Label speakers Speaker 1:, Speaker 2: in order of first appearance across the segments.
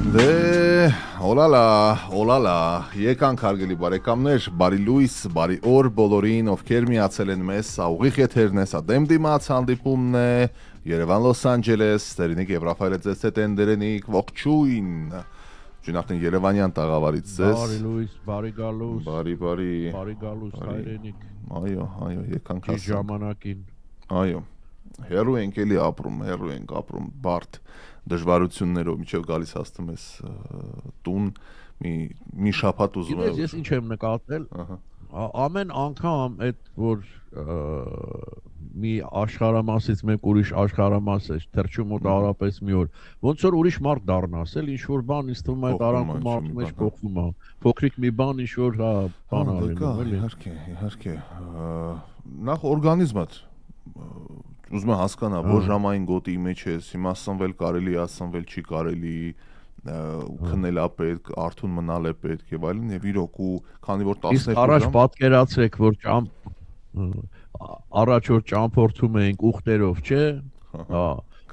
Speaker 1: Դե, օլալա, եկանք հարգելի բարեկամներ, բարի լույս, բարի օր բոլորին, ովքեր միացել են մեզ, սա ուղիղ եթերն է, սա դեմ դիմաց հանդիպումն է, Երևան Լոս Անջելես, Տերինիկ եւ Ռաֆայելը ձեզ հետ Դերենիկ, ողջույն, Ջնախտին Երևանյան տաղավարից ձեզ։
Speaker 2: Բարի լույս, բարի գալուս,
Speaker 1: բարի
Speaker 2: գալուս Հայրենիկ։
Speaker 1: Այո, եկանք
Speaker 2: ասենք։ Ժամանակին։
Speaker 1: Այո, հերու ենք էլի ապրում, բարդ դժվարություններով միջև գալիս հասնում ես տուն մի շաբաթ ուզում
Speaker 2: եմ։ Ես ինչ եմ նկատել, ամեն անգամ այդ որ մի աշխարհամասից մեկ ուրիշ աշխարհամաս է թռչում ու տարապես մի օր ոնց որ ուրիշ մարդ դառնաս էլ ինչ որ բան ինձ թվում է տարանքում մարդու մեջ փոխվում է փոքրիկ մի բան ինչ որ բան արել էլի
Speaker 1: իհարկե նախ օրգանիզմդ ուզում եմ հասկանալ որ ժամային գոտի մեջ ես հիմա սնվել կարելի է սնվել չի կարելի քնել է պետք արթուն մնալ է պետք եւ այլն եւ իրոք ու քանի որ 12
Speaker 2: ժամ առաջ պատկերացրեք որ առաջ որ ճամփորդում էինք ուխտերով չէ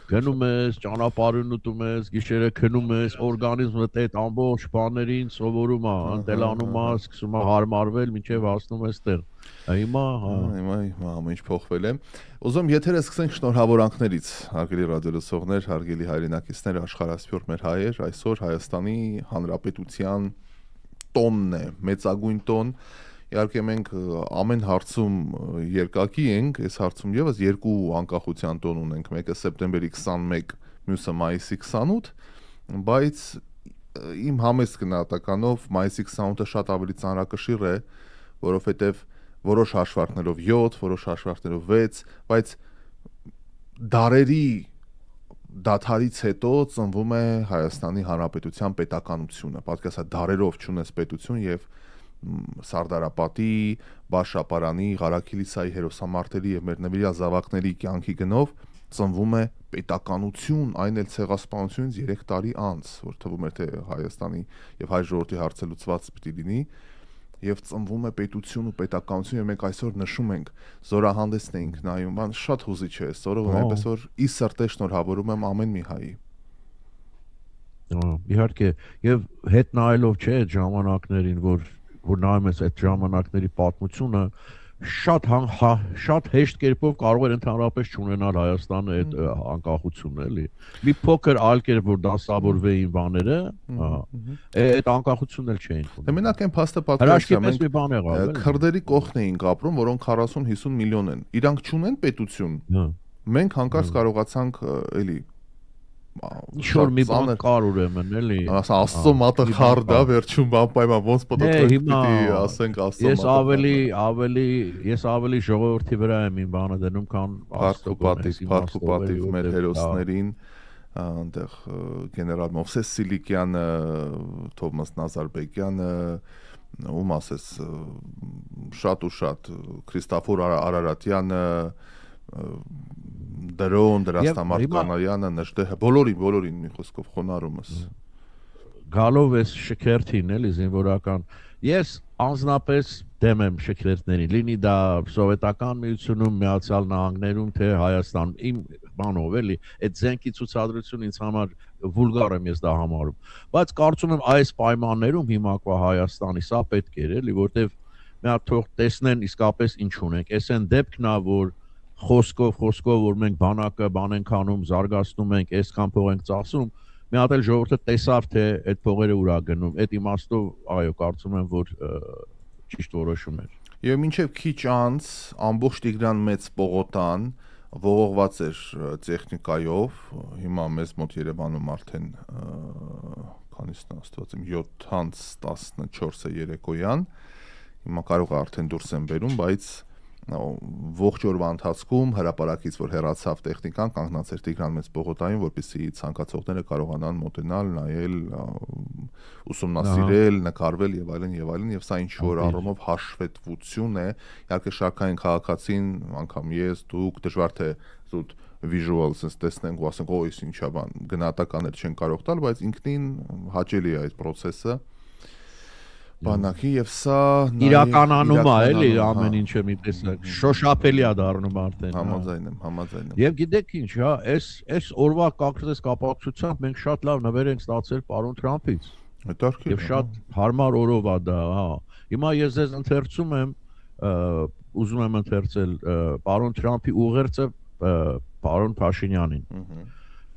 Speaker 2: գնում ես ճանապարհին ուտում ես գիշերը քնում ես օրգանիզմդ այդ ամբողջ բաներին սովորում է ընտելանում է սկսում է հարմարվել մինչև հասնում ես տեղ հիմա
Speaker 1: ամեն ինչ փոխվել է ուզում եթերը սկսենք շնորհավորանքներից հարգելի ռադիոլսողներ հարգելի հայրենակիցներ աշխարհասփյուռ մեր հայեր այսօր Հայաստանի Հանրապետության տոնն է մեծագույն տոն իհարկե մենք ամեն հարցում երկակի ենք, այս հարցում եւս երկու անկախության տոն ունենք, մեկը սեպտեմբերի 21, մյուսը մայիսի 28, բայց իմ համեստ գնահատականով մայիսի 28-ը շատ ավելի ծանրակշիռ է, որովհետեւ որոշ հաշվարկներով 7, որոշ հաշվարկներով 6, բայց դարերի դաթարից հետո ծնվում է Հայաստանի Հանրապետության պետականությունը, պատկերացրեք դարերով չունես պետություն եւ Սարդարապատի, Բաշապարանի, Ղարաքիլիսայի հերոսամարտերի եւ մեր նվիրյալ զավակների կյանքի գնով ծնվում է պետականություն, այն էլ ցեղասպանությունից 3 տարի անց, որ թվում է թե Հայաստանի եւ հայ ժողովրդի հարցը լուծված պիտի լինի եւ ծնվում է պետություն ու պետականություն եւ մենք այսօր նշում ենք զորահանդեսն էինք նայում, բան շատ հուզիչ է այսօրը, այնպես որ ի սրտե շնորհավորում եմ ամեն մի հայի։
Speaker 2: Իհարկե եւ հետ նայելով չէ այդ ժամանակներին որ նայում ես այդ ժամանակների պատմությունը շատ հեշտ կերպով կարող էր ընդհանրապես չունենալ Հայաստանը այդ անկախությունը էլի մի փոքր այլ կերպ որ դասավորվեին բաները այդ անկախությունն էլ չէին
Speaker 1: ունենում մենակ այն փաստը պատկերացրեք մենք քրդերի կողքն էինք ապրում որոնք 40-50 միլիոն են իրանք չունեն պետություն մենք հանկարծ կարողացանք էլի
Speaker 2: Ինչ-որ մի բան կար ուրեմն էլի
Speaker 1: Աստծո մատը խարդ է վերջում անպայման ոնց պիտի ասենք Աստծո
Speaker 2: մատը ես ավելի ժողովրդի վրա եմ իմ բանը դնում քան
Speaker 1: Աստծո պատիվ մեր հերոսներին այնտեղ գեներալ Մովսես Սիլիկյանը Թովմաս Նազարբեկյանը ում ասես շատ ու շատ Քրիստոֆոր Արարատյանը Դրոն Դրաստամարտ Կանարյանը նշտեհը բոլորին մի խոսքով խոնարհումս
Speaker 2: գալով էս շքերթին էլի զինվորական ես անձնապես դեմ եմ շքերթներին լինի դա սովետական միությունում Միացյալ Նահանգներում թե Հայաստանում իմ բանով էլի այդ զենքի ցուցադրությունը ինձ համար վուլգար եմ ես դա համարում բայց կարծում եմ այս պայմաններում հիմակվա Հայաստանի սա պետք էր էլի որտեվ մի հատ թող տեսնեն իսկապես ինչ ունենք այս են դեպքն է որ խոսքով որ մենք բանակը բան ենք անում, զարգացնում ենք, այսքան փող ենք ծախսում, մի հատ էլ ժողովուրդը տեսավ թե այդ փողերը ուր է գնում, այդ իմաստով այո, կարծում եմ որ ճիշտ որոշում էր։
Speaker 1: Եվ մինչև քիչ անց ամբողջ Տիգրան Մեծ պողոտան ողողված էր տեխնիկայով, հիմա մեզ մոտ Երևանում արդեն քանիսն աստված իմ 7:14 է երեկոյան, հիմա կարող է արդեն դուրս են բերում, բայց ողջ օրվա ընթացքում հրապարակից որ հեռացավ տեխնիկան կանգնած էր Տիգրան Մեծ պողոտային որպեսզի ցանկացողները կարողանան մոտենալ, նայել, ուսումնասիրել, նկարվել եւ այլն եւ սա ինչ որ առումով հաշվետվություն է իհարկե շարքային քաղաքացին անգամ ես դուք դժվար թե զուտ visual sense տեսնենք ու ասենք օ այս ինչա բան գնահատականներ չեն կարող տալ բայց ինքնին հաճելի է այդ process-ը բանակի եւ սա
Speaker 2: իրականանում է էլի ամեն ինչը մի տեսակ շոշափելի է դառնում արդեն։
Speaker 1: Համաձայն եմ։
Speaker 2: Եվ գիտեք ինչ, հա, այս օրվա կակրտես կապակցությամբ մենք շատ լավ նվեր ենք ստացել պարոն Թրամփից։
Speaker 1: Հետաքրքիր։
Speaker 2: Եվ շատ հարմար օրով է դա, հա։ Հիմա ես ձեզ ընթերցում եմ, ուզում եմ ընթերցել պարոն Թրամփի ուղերձը պարոն Փաշինյանին։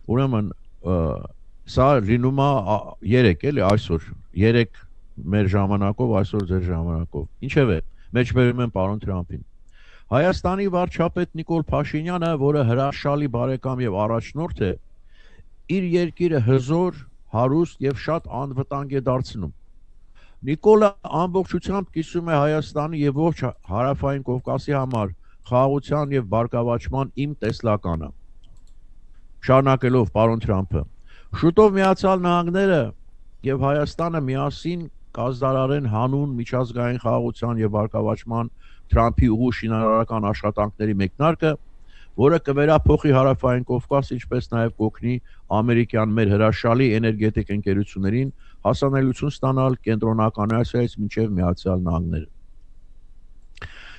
Speaker 2: Ուրեմն սա լինում է 3 էլի այսօր, 3 մեր ժամանակով, այսօր ձեր ժամանակով։ Ինչևէ, մեջբերում եմ պարոն Թրամփին։ Հայաստանի վարչապետ Նիկոլ Փաշինյանը, որը հրաշալի բարեկամ եւ առաջնորդ է, իր երկիրը հզոր, հարուստ եւ շատ անվտանգ է դարձնում։ Նիկոլը ամբողջությամբ կիսում է Հայաստանի եւ ողջ հարավային Կովկասի համար խաղաղության եւ բարգավաճման իմ տեսլականը։ Շարունակելով պարոն Թրամփը, շուտով Միացյալ Նահանգները եւ Հայաստանը միասին կազդարարեն հանուն միջազգային խաղաղության եւ բարգավաճման Թրամփի ուղու շինարարական աշխատանքների մեկնարկը, որը կվերափոխի հարավային Կովկաս, ինչպես նաեւ կօգնի ամերիկյան մեր հրաշալի էներգետիկ ընկերություններին հասանելիություն ստանալ Կենտրոնական Ասիայից մինչև Միացյալ Նահանգները։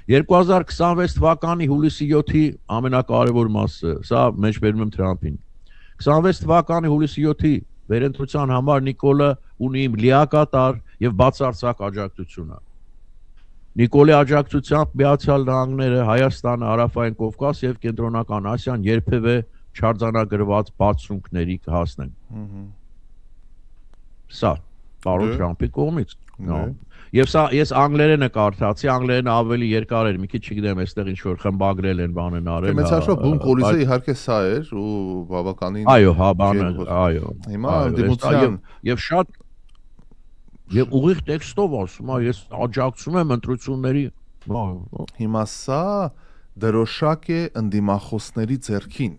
Speaker 2: 2026 թվականի հուլիսի 7-ի ամենակարևոր մասը, սա մեջբերում եմ Թրամփին։ 26 թվականի հուլիսի 7-ի վերընտրության համար Նիկոլը ունի իմ լիակատար եւ բացարձակ աջակցությունը։ Նիկոլի աջակցությամբ Միացյալ Նահանգները, Հայաստանը, Հարավային Կովկաս եւ Կենտրոնական Ասիան երբևէ չարձանագրված բարձունքների կհասնեն։ Սա պարոն Թրամփի կողմից։ Եվ սա ես անգլերենը կարդացի, անգլերենը ավելի երկար էր, մի քիչ չգիտեմ, այստեղ ինչ որ խմբագրել են, բան են արել։
Speaker 1: Մեծաշով բուն կոլիսը իհարկե սա էր ու բավականին
Speaker 2: այո, հա, բանը, այո։
Speaker 1: Հիմա դիմության
Speaker 2: եւ շատ եւ ուղիղ տեքստով ասում, ես աջակցում եմ ընտրությունների։
Speaker 1: Հիմա սա դրոշակ է ընդդիմախոսների ձեռքին,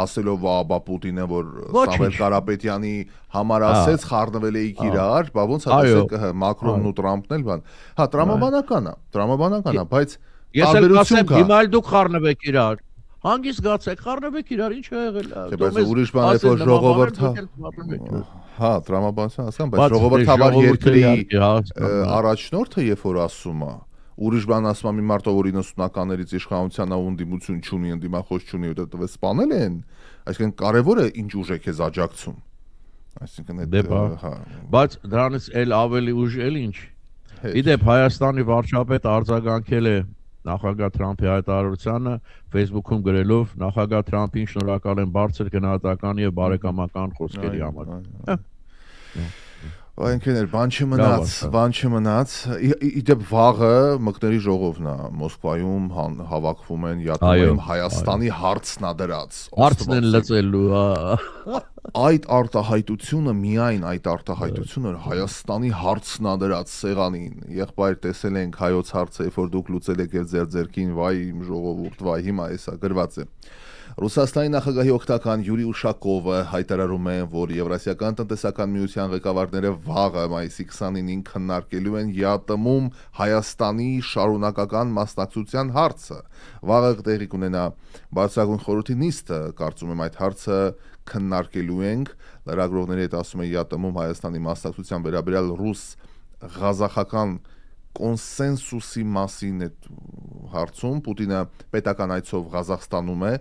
Speaker 1: ասելով Վահաբա Պուտինը, որ Սամվել Կարապետյանի համար ասեց, խառնվել էիք իրար, բա ոնց է տեսեք Մակրոնն ու Տրամփն էլ բան։ Հա, տրամաբանական է, բայց
Speaker 2: ես էլ ասեմ, հիմա էլ դուք խառնվեք իրար։ Հանգիստ գացեք, խառնվեք իրար, ինչ է եղել։
Speaker 1: Բայց ուրիշ բան է, որ ժողովուրդը հա, տրամաբանության ասեմ, բայց ժողովրդավար երկրի առաջնորդը երբ որ ասում է, ուրիշ բան ասում է մի մարդը, որ 90-ականներից իշխանության անդիմություն չունի, ընդդիմախոս չունի, ու դա սպանել են, այսինքն կարևոր է ինչ ուժ է քեզ աջակցում։ Այսինքն
Speaker 2: հա։ Բայց դրանից էլ ավելի ուժ էլ ինչ։ Իդեպ Հայաստանի վարչապետը արձագանքել է նախագահ Թրամփի հայտարարությանը Facebook-ում գրելով նախագահ Թրամփին շնորհակալ եմ բարձր գնահատական եւ բարեկամական խոսքերի համար։
Speaker 1: Այնքան բան չմնաց, իդեպ վաղը մկների ժողովն է Մոսկվայում հավաքվում են, յատում են Հայաստանի հարցն է դրած։
Speaker 2: Հարցն են լծելու,
Speaker 1: այդ արտահայտությունը միայն այդ արտահայտությունը Հայաստանի հարցն է դրած սեղանին։ Եղբայր տեսել ենք հայոց հարցը, երբ որ դուք լուծել եք ձեր ձեռքին, վայ իմ ժողովուրդ, վայ հիմա էսա գրված է։ Ռուսաստանի նախագահի օգնական Յուրի Ուշակովը հայտարարում է, որ Եվրասիական տնտեսական միության ղեկավարները վաղը մայիսի 29-ին քննարկելու են ԵԱՏՄ-ում Հայաստանի շարունակական մասնակցության հարցը։ Վաղը տեղի կունենա բարձրագույն խորհրդի նիստը, կարծում եմ այդ հարցը քննարկելու ենք։ Լրագրողների հետ ասում է ԵԱՏՄ-ում Հայաստանի մասնակցության վերաբերյալ ռուս-ղազախական կոնսենսուսի մասին այդ հարցում Պուտինը պետական այցով Ղազախստանում է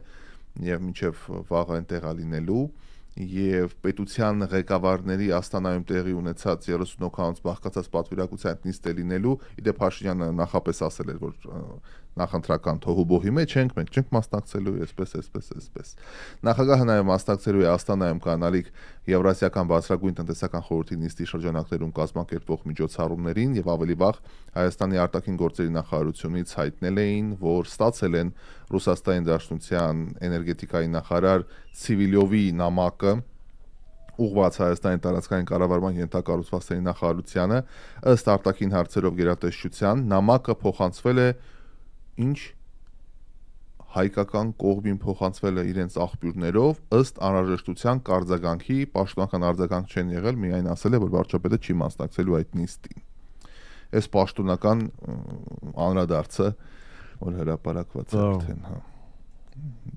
Speaker 1: եւ մինչեւ վաղը այնտեղ լինելու եւ պետության ղեկավարների Աստանայում տեղի ունեցած 30 հոգանոց բաղկացած պատվիրակության նիստը լինելու։ Իդեպ Փաշինյանը նախապես ասել էր, որ նախընտրական թոհուբոհի մեջ ենք, մենք չենք մասնակցելու, այսպես։ Նախագահը նաեւ մասնակցելու է Աստանայում կանալիք Եվրասիական բարձրագույն տնտեսական խորհրդի նիստի շրջանակներում կազմակերպվող միջոցառումներին եւ ավելի վաղ Հայաստանի արտաքին գործերի նախարարությունից հայտնել էին, որ ստացել են Ռուսաստանի Դաշնության էներգետիկայի նախարար Ցիվիլյովի նամակը ուղղված Հայաստանի տարածքային կառավարման ենթակառուցվածքների նախարարությանը, ըստ արտաքին հարցերով գերատեսչության նամակը փոխանցվել է ինչ հայկական կողմին փոխանցվել է իրենց աղբյուրներով ըստ անհրաժեշտության կարձագանքի, պաշտոնական արձագանք չեն եղել, միայն ասել է, որ վարչապետը չի մասնակցելու այդ նիստին։ Այս պաշտոնական անհրադարձը, որ հրապարակված է արդեն, հա։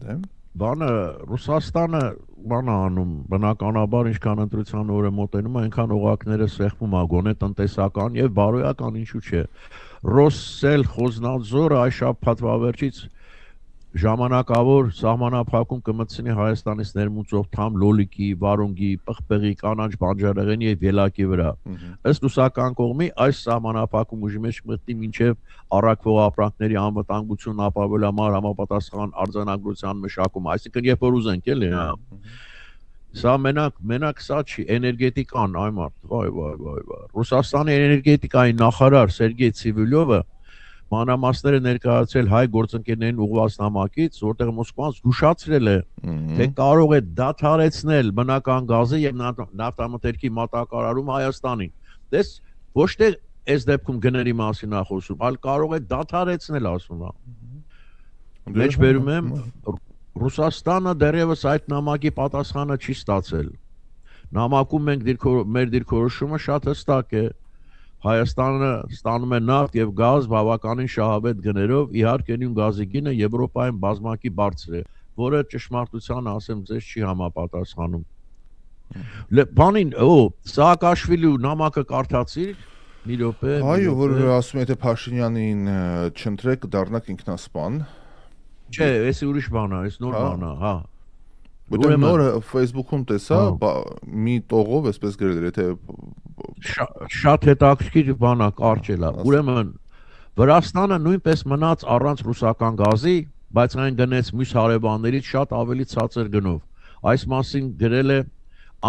Speaker 1: Դե
Speaker 2: բանը Ռուսաստանը բանը անում բնականաբար ինչքան ընտրության օրը մոտենում է այնքան օղակները սեղմում է գոնե տնտեսական եւ բարոյական ինչու՞ չէ Ռոսսել խոզնաձորը այս շաբաթվա վերջից ժամանակավոր սահմանափակում կմտցնի Հայաստանից ներմուծող թամ լոլիկի, վարունգի, պղպեղի, կանաչ բանջարեղենի եւ ելակի վրա։ Ըստ ռուսական կողմի այս սահմանափակում ուժի մեջ մտնի մինչեւ առաքվող ապրանքների անվտանգությունն ապահովելու համար համապատասխան արձանագրության մշակում, այսինքն երբ որ ուզենք էլի, սա մենակ սա չի, էներգետիկան, այ մարդ, վայ։ Ռուսաստանի էներգետիկայի նախարար Սերգեյ Ցիվիլյովը մանրամասները ներկայացրել հայ գործընկերներին ուղղված նամակից, որտեղ Մոսկվան զգուշացրել է, թե կարող է դադարեցնել բնական գազի եւ նավթամթերքի մատակարարում Հայաստանին։ Դες ոչ թե այս դեպքում գների մասին է խոսում, այլ կարող է դադարեցնել, ասում է։ Մեջբերում եմ, Ռուսաստանը դեռևս այդ նամակի պատասխանը չի ստացել։ Նամակում մեր դիրքորոշումը շատ հստակ է։ Հայաստանը ստանում է նավթ եւ գազ բավականին շահավետ գներով, իհարկե նույն գազի գինը Եվրոպայում բազմակի բարձր է, որը ճշմարտության ասեմ ձեզ չի համապատասխանում։ Բանին, Սաակաշվիլի նամակը կարդացիր, մի րոպե։
Speaker 1: Այո, որ ասում է թե Փաշինյանին չընտրեք, դառնաք ինքնասպան։
Speaker 2: Չէ, էսի ուրիշ բան է, էս նոր բան է, հա։
Speaker 1: Որտեղ նորը Facebook-ում տեսա, մի տողով այսպես գրել էր, եթե
Speaker 2: շատ հետաքրքիր բան է, կարճել է։ Ուրեմն Վրաստանը նույնպես մնաց առանց ռուսական գազի, բայց այն գնեց մյուս հարևաններից շատ ավելի ցածր գնով։ Այս մասին գրել է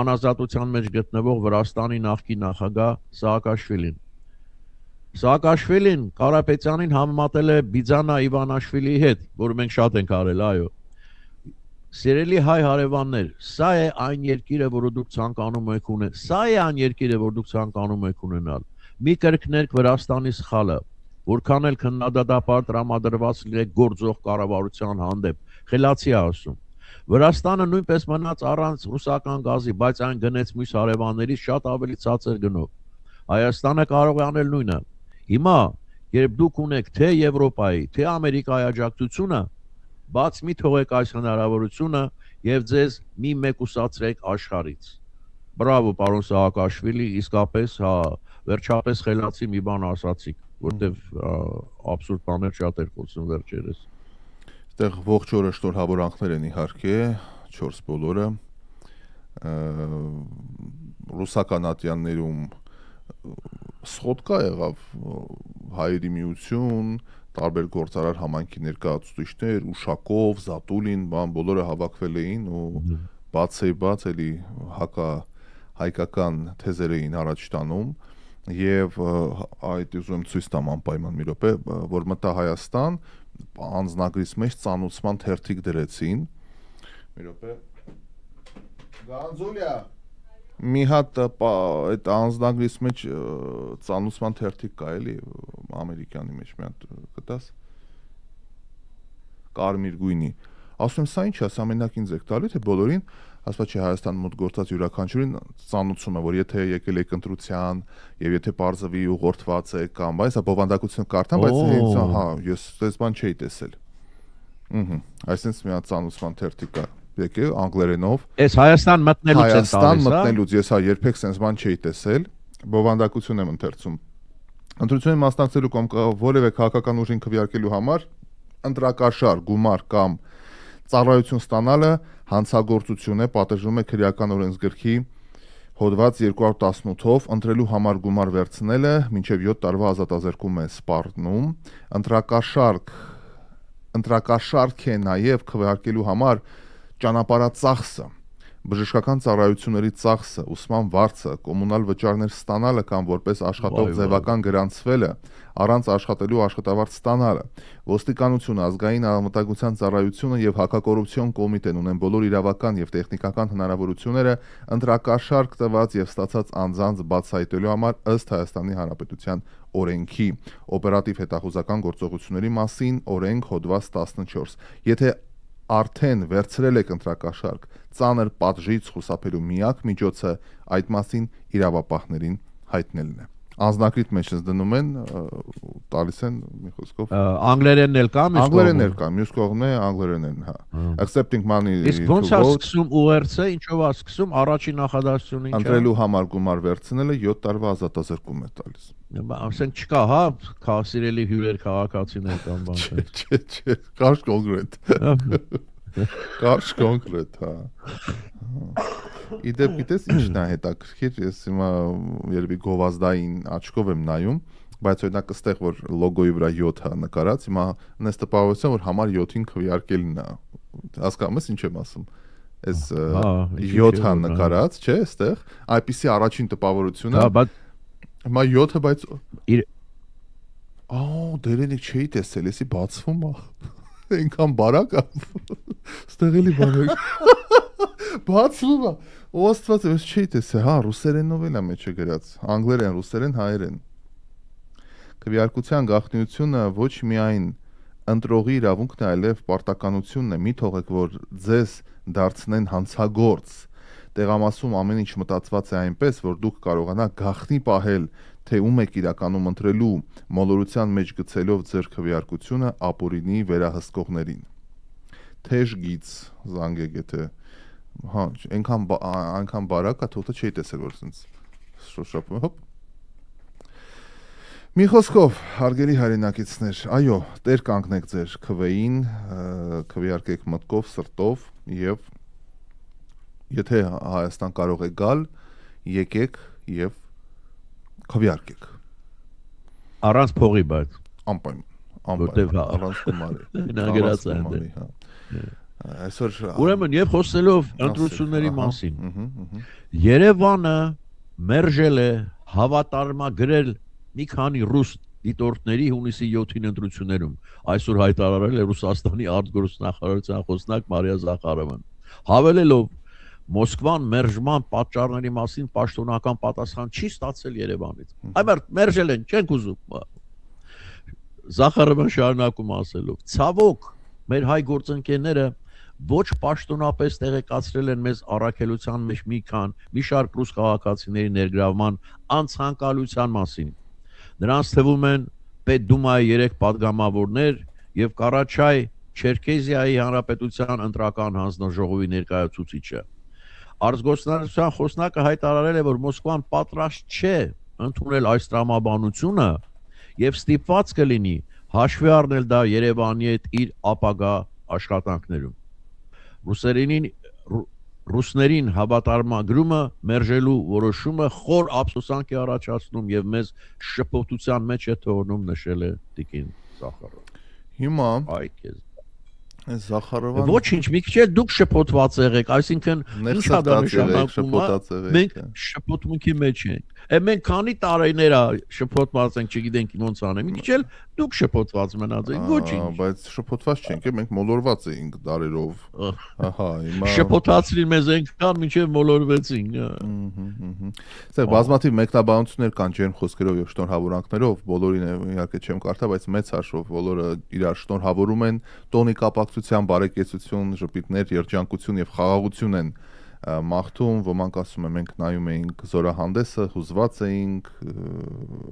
Speaker 2: անազատության մեջ գտնվող Վրաստանի նախկին նախագահ Սաակաշվիլին։ Սաակաշվիլին Կարապետյանին համեմատել է Բիձանա Իվանաշվիլիի հետ, որը մենք շատ ենք արել, այո։ Սիրելի հայ հարևաններ, սա է այն երկիրը, որը դուք ցանկանում եք ունենալ։ Սա է այն երկիրը, որ դուք ցանկանում եք ունենալ։ Մի կրկներք Վրաստանի սխալը, որքան էլ քննադատաբար տրամադրված լինեք գործող կառավարության հանդեպ։ Խելացի է ասում։ Վրաստանը նույնպես մնաց առանց ռուսական գազի, բայց այն գնեց մյուս հարևաններից շատ ավելի ցածր գնով։ Հայաստանը կարող է անել նույնը։ Հիմա, երբ դուք ունեք թե Եվրոպայի, թե Ամերիկայի աջակցությունը, բաց մի թողեք այս հնարավորությունը եւ ձեզ մի մեկուսացրեք աշխարհից։ Բրավո, պարոն Սաակաշվիլի, իսկապես, հա, վերջապես խելացի մի բան ասացիք, որտեվ աբսուրդ բաներ շատ էր խոսում վերջերս։
Speaker 1: Այդտեղ ողջ օրը շնորհավորանքներ են իհարկե, 4 բոլորը։ Ռուսական ատյաններում սխոդկա եղավ հայերի միություն, տարբեր գործարար համայնքի ներկայացուցիչներ, Ուշակով, Զատուլին, բոլորը հավաքվել էին ու բաց էլի հայկական թեզեր էին առաջ տանում եւ այդ ուզում ցույց տամ անպայման մի րոպե, որ մտա Հայաստան, անձնագրից մեջ ծանուցման թերթիկ դրեցին։ Մի րոպե։ Գանձուլիա մի հատ այդ անձնագրից մեջ ծանուցման թերթիկ կա էլի ամերիկյանի մեջ մի հատ գտաս կարմիր գույնի ասում սա ինչ է սա մենակ ինձ եք տալի թե բոլորին ասված չի Հայաստան մոտ գործած յուրաքանչյուրին ծանուցում է որ եթե եկել եք ընտրության եւ եթե բարձվի ուղղորդված եք կամ բայց բովանդակություն կարդան բայց հենց հա ես այս բան չէի տեսել այսինքն մի հատ ծանուցման թերթիկ կա եկե անգլերենով
Speaker 2: Այս Հայաստան մտնելուց են տալիս,
Speaker 1: Հայաստան մտնելուց ես հա երբեք sense բան չէի տեսել, բովանդակություն եմ ընթերցում։ Ընտրությունին մասնակցելու կամ որևէ քաղաքական ուժին քվեարկելու համար ընտրակաշար, գումար կամ ծառայություն ստանալը հանցագործություն է, պատժվում է քրեական օրենսգրքի հոդված 218-ով, ընտրելու համար գումար վերցնելը մինչև 7 տարվա ազատազրկում է սպառնում, ընտրակաշարք է նաև քվեարկելու համար ճանապարհածախսը, բժշկական ծառայությունների ծախսը, ուսման վարձը, կոմունալ վճարներ ստանալը կամ որպես աշխատող ձևական գրանցվելը, առանց աշխատելու աշխատավարձ ստանալը, ոստիկանությունը, ազգային անվտանգության ծառայությունը եւ հակակոռուպցիոն կոմիտեն ունեն բոլոր իրավական եւ տեխնիկական հնարավորությունները ընտրակաշարք տված եւ ստացած անձանց բացահայտելու համար ըստ Հայաստանի Հանրապետության օրենքի օպերատիվ հետախուզական գործողությունների մասին օրենք հոդված 14։ Եթե արդեն վերցրել եք ընտրակաշարք, ծանր պատժից խուսափելու միակ միջոցը այդ մասին իրավապահներին հայտնելն է։ Անձնակրիտ մեջ դնում են, տալիս են մի խոսքով
Speaker 2: անգլերենն էլ կա,
Speaker 1: անգլերենն էլ կա, մյուս կողմն է անգլերենն է, հա։ Accepting money
Speaker 2: Իսկ ոնց է սկսում URC-ը, ինչով է սկսում, առաջին նախադասությունը ինչ է։
Speaker 1: Ընտրելու համար գումար վերցնելը 7 տարվա ազատազրկում է տալիս։
Speaker 2: Ասենք չկա, հա, սիրելի հյուրեր քաղաքացիներ կամ բան։
Speaker 1: Չէ, կարճ կոնկրետ։ Կարճ կոնկրետ, հա։ Իդեպ գիտես ինչն է հետաքրքիր, ես հիմա երևի գովազդային աչքով եմ նայում, բայց օրինակ այստեղ որ լոգոյի վրա 7-ը նկարած, հիմա նես տպավորության որ համար 7-ին քվեարկելն է։ Հասկանում ես ինչ եմ ասում։ Այս 7-ը նկարած, չէ, այստեղ, այդպիսի առաջին տպավորությունը։
Speaker 2: Հա, բայց
Speaker 1: հիմա 7-ը բայց դերենիկ չէի տեսել, էսի բացվում է։ Այնքան բարակ է։ Այստեղ էլի բան է։ Բացվում է։ Ոստված ես չէի տեսել, հա, ռուսերենով էլ է մեջը գրած, անգլերեն, ռուսերեն, հայերեն։ Քվեարկության գաղտնիությունը ոչ միայն ընտրողի իրավունքն է, այլև պարտականությունն է։ Մի թողեք, որ ձեզ դարձնեն հանցագործ։ Տեղամասում ամեն ինչ մտածված է այնպես, որ դուք կարողանաք գաղտնի պահել, թե ում եք իրականում ընտրելու, մոլորության մեջ գցելով ձեր քվեարկությունը ապօրինի վերահսկողներին։ Թեժ գից զանգեք, եթե հա, այնքան բարակ է, թողտը չի տեսել, որ սենց շոշափում, հոպ։ Մի խոսքով, հարգելի հայրենակիցներ, այո, տեր կանգնեք ձեր քվեին, քվեարկեք մտքով, սրտով եւ եթե Հայաստան կարող է գալ, եկեք եւ քվեարկեք։ Առանց
Speaker 2: փողի, բայց
Speaker 1: անպայման, առանց գումարի։ Այսօր
Speaker 2: ուրեմն եւ խոսելով ընտրությունների մասին։ Երևանը մերժել է հավատարմագրել մի քանի ռուս դիտորդների հունիսի 7-ին ընտրություններում։ Այսօր հայտարարել է Ռուսաստանի արտգործնախարարության խոսնակ Մարիա Զախարովան, հավելելով Մոսկվան մերժման պատճառների մասին պաշտոնական պատասխան չի ստացել Երևանից։ Այմեր մերժել են, չենք ուզում։ Զախարովան շարունակում ասելով. ցավոք, մեր հայ գործընկերները ոչ պաշտոնապես տեղեկացրել են մեզ առաքելության մեջ մի շարք ռուս քաղաքացիների ներգրավման անցանկալության մասին։ Նրանց թվում են Պետդումայի 3 падգամավորներ եւ Կարաչայ Չերքեզիայի հանրապետության ընտրական հանձնաժողովի ներկայացուցիչը։ Արտգործնախարարության խոսնակը հայտարարել է, որ Մոսկվան պատրաստ չէ ընդունել այս տրամաբանությունը եւ ստիպված կլինի հաշվի առնել դա Երևանի հետ իր ապագա աշխատանքներում։ Ռուսներին հավատարմագրումը մերժելու որոշումը խոր ափսոսանք է առաջացնում եւ մեզ շփոթության մեջ է թողնում, նշել է Տիկին Զախարովը։
Speaker 1: Հիմա
Speaker 2: այ քեզ
Speaker 1: Զախարովան
Speaker 2: ոչինչ, մի քիչ դուք շփոթված եղեք, այսինքն ինչ է դա նշանակում, մենք շփոթմունքի մեջ ենք։ Մենք քանի տարիներ է շփոթված ենք, չգիտենք ոնց անենք, մի քիչ էլ դուք շփոթված մնացեք, ոչինչ։
Speaker 1: Բայց շփոթված չենք, մենք մոլորված էինք դարերով։ Ահա, հիմա
Speaker 2: շփոթացրին մեզ այնքան, մինչև մոլորվեցինք։
Speaker 1: Այստեղ բազմաթիվ մեկնաբանություններ կան ջերմ խոսքերով եւ շնորհավորանքներով, բոլորին իհարկե չեմ կարդա, բայց մեծ հաշվով բոլորը իրար շնորհավորում են, տոնի կապակցության, բարեկեցություն, ժպիտներ, երջանկություն եւ խաղաղություն են մաղթում, ոմանք ասում են մենք նայում էինք զորահանդեսը, հուզված էինք,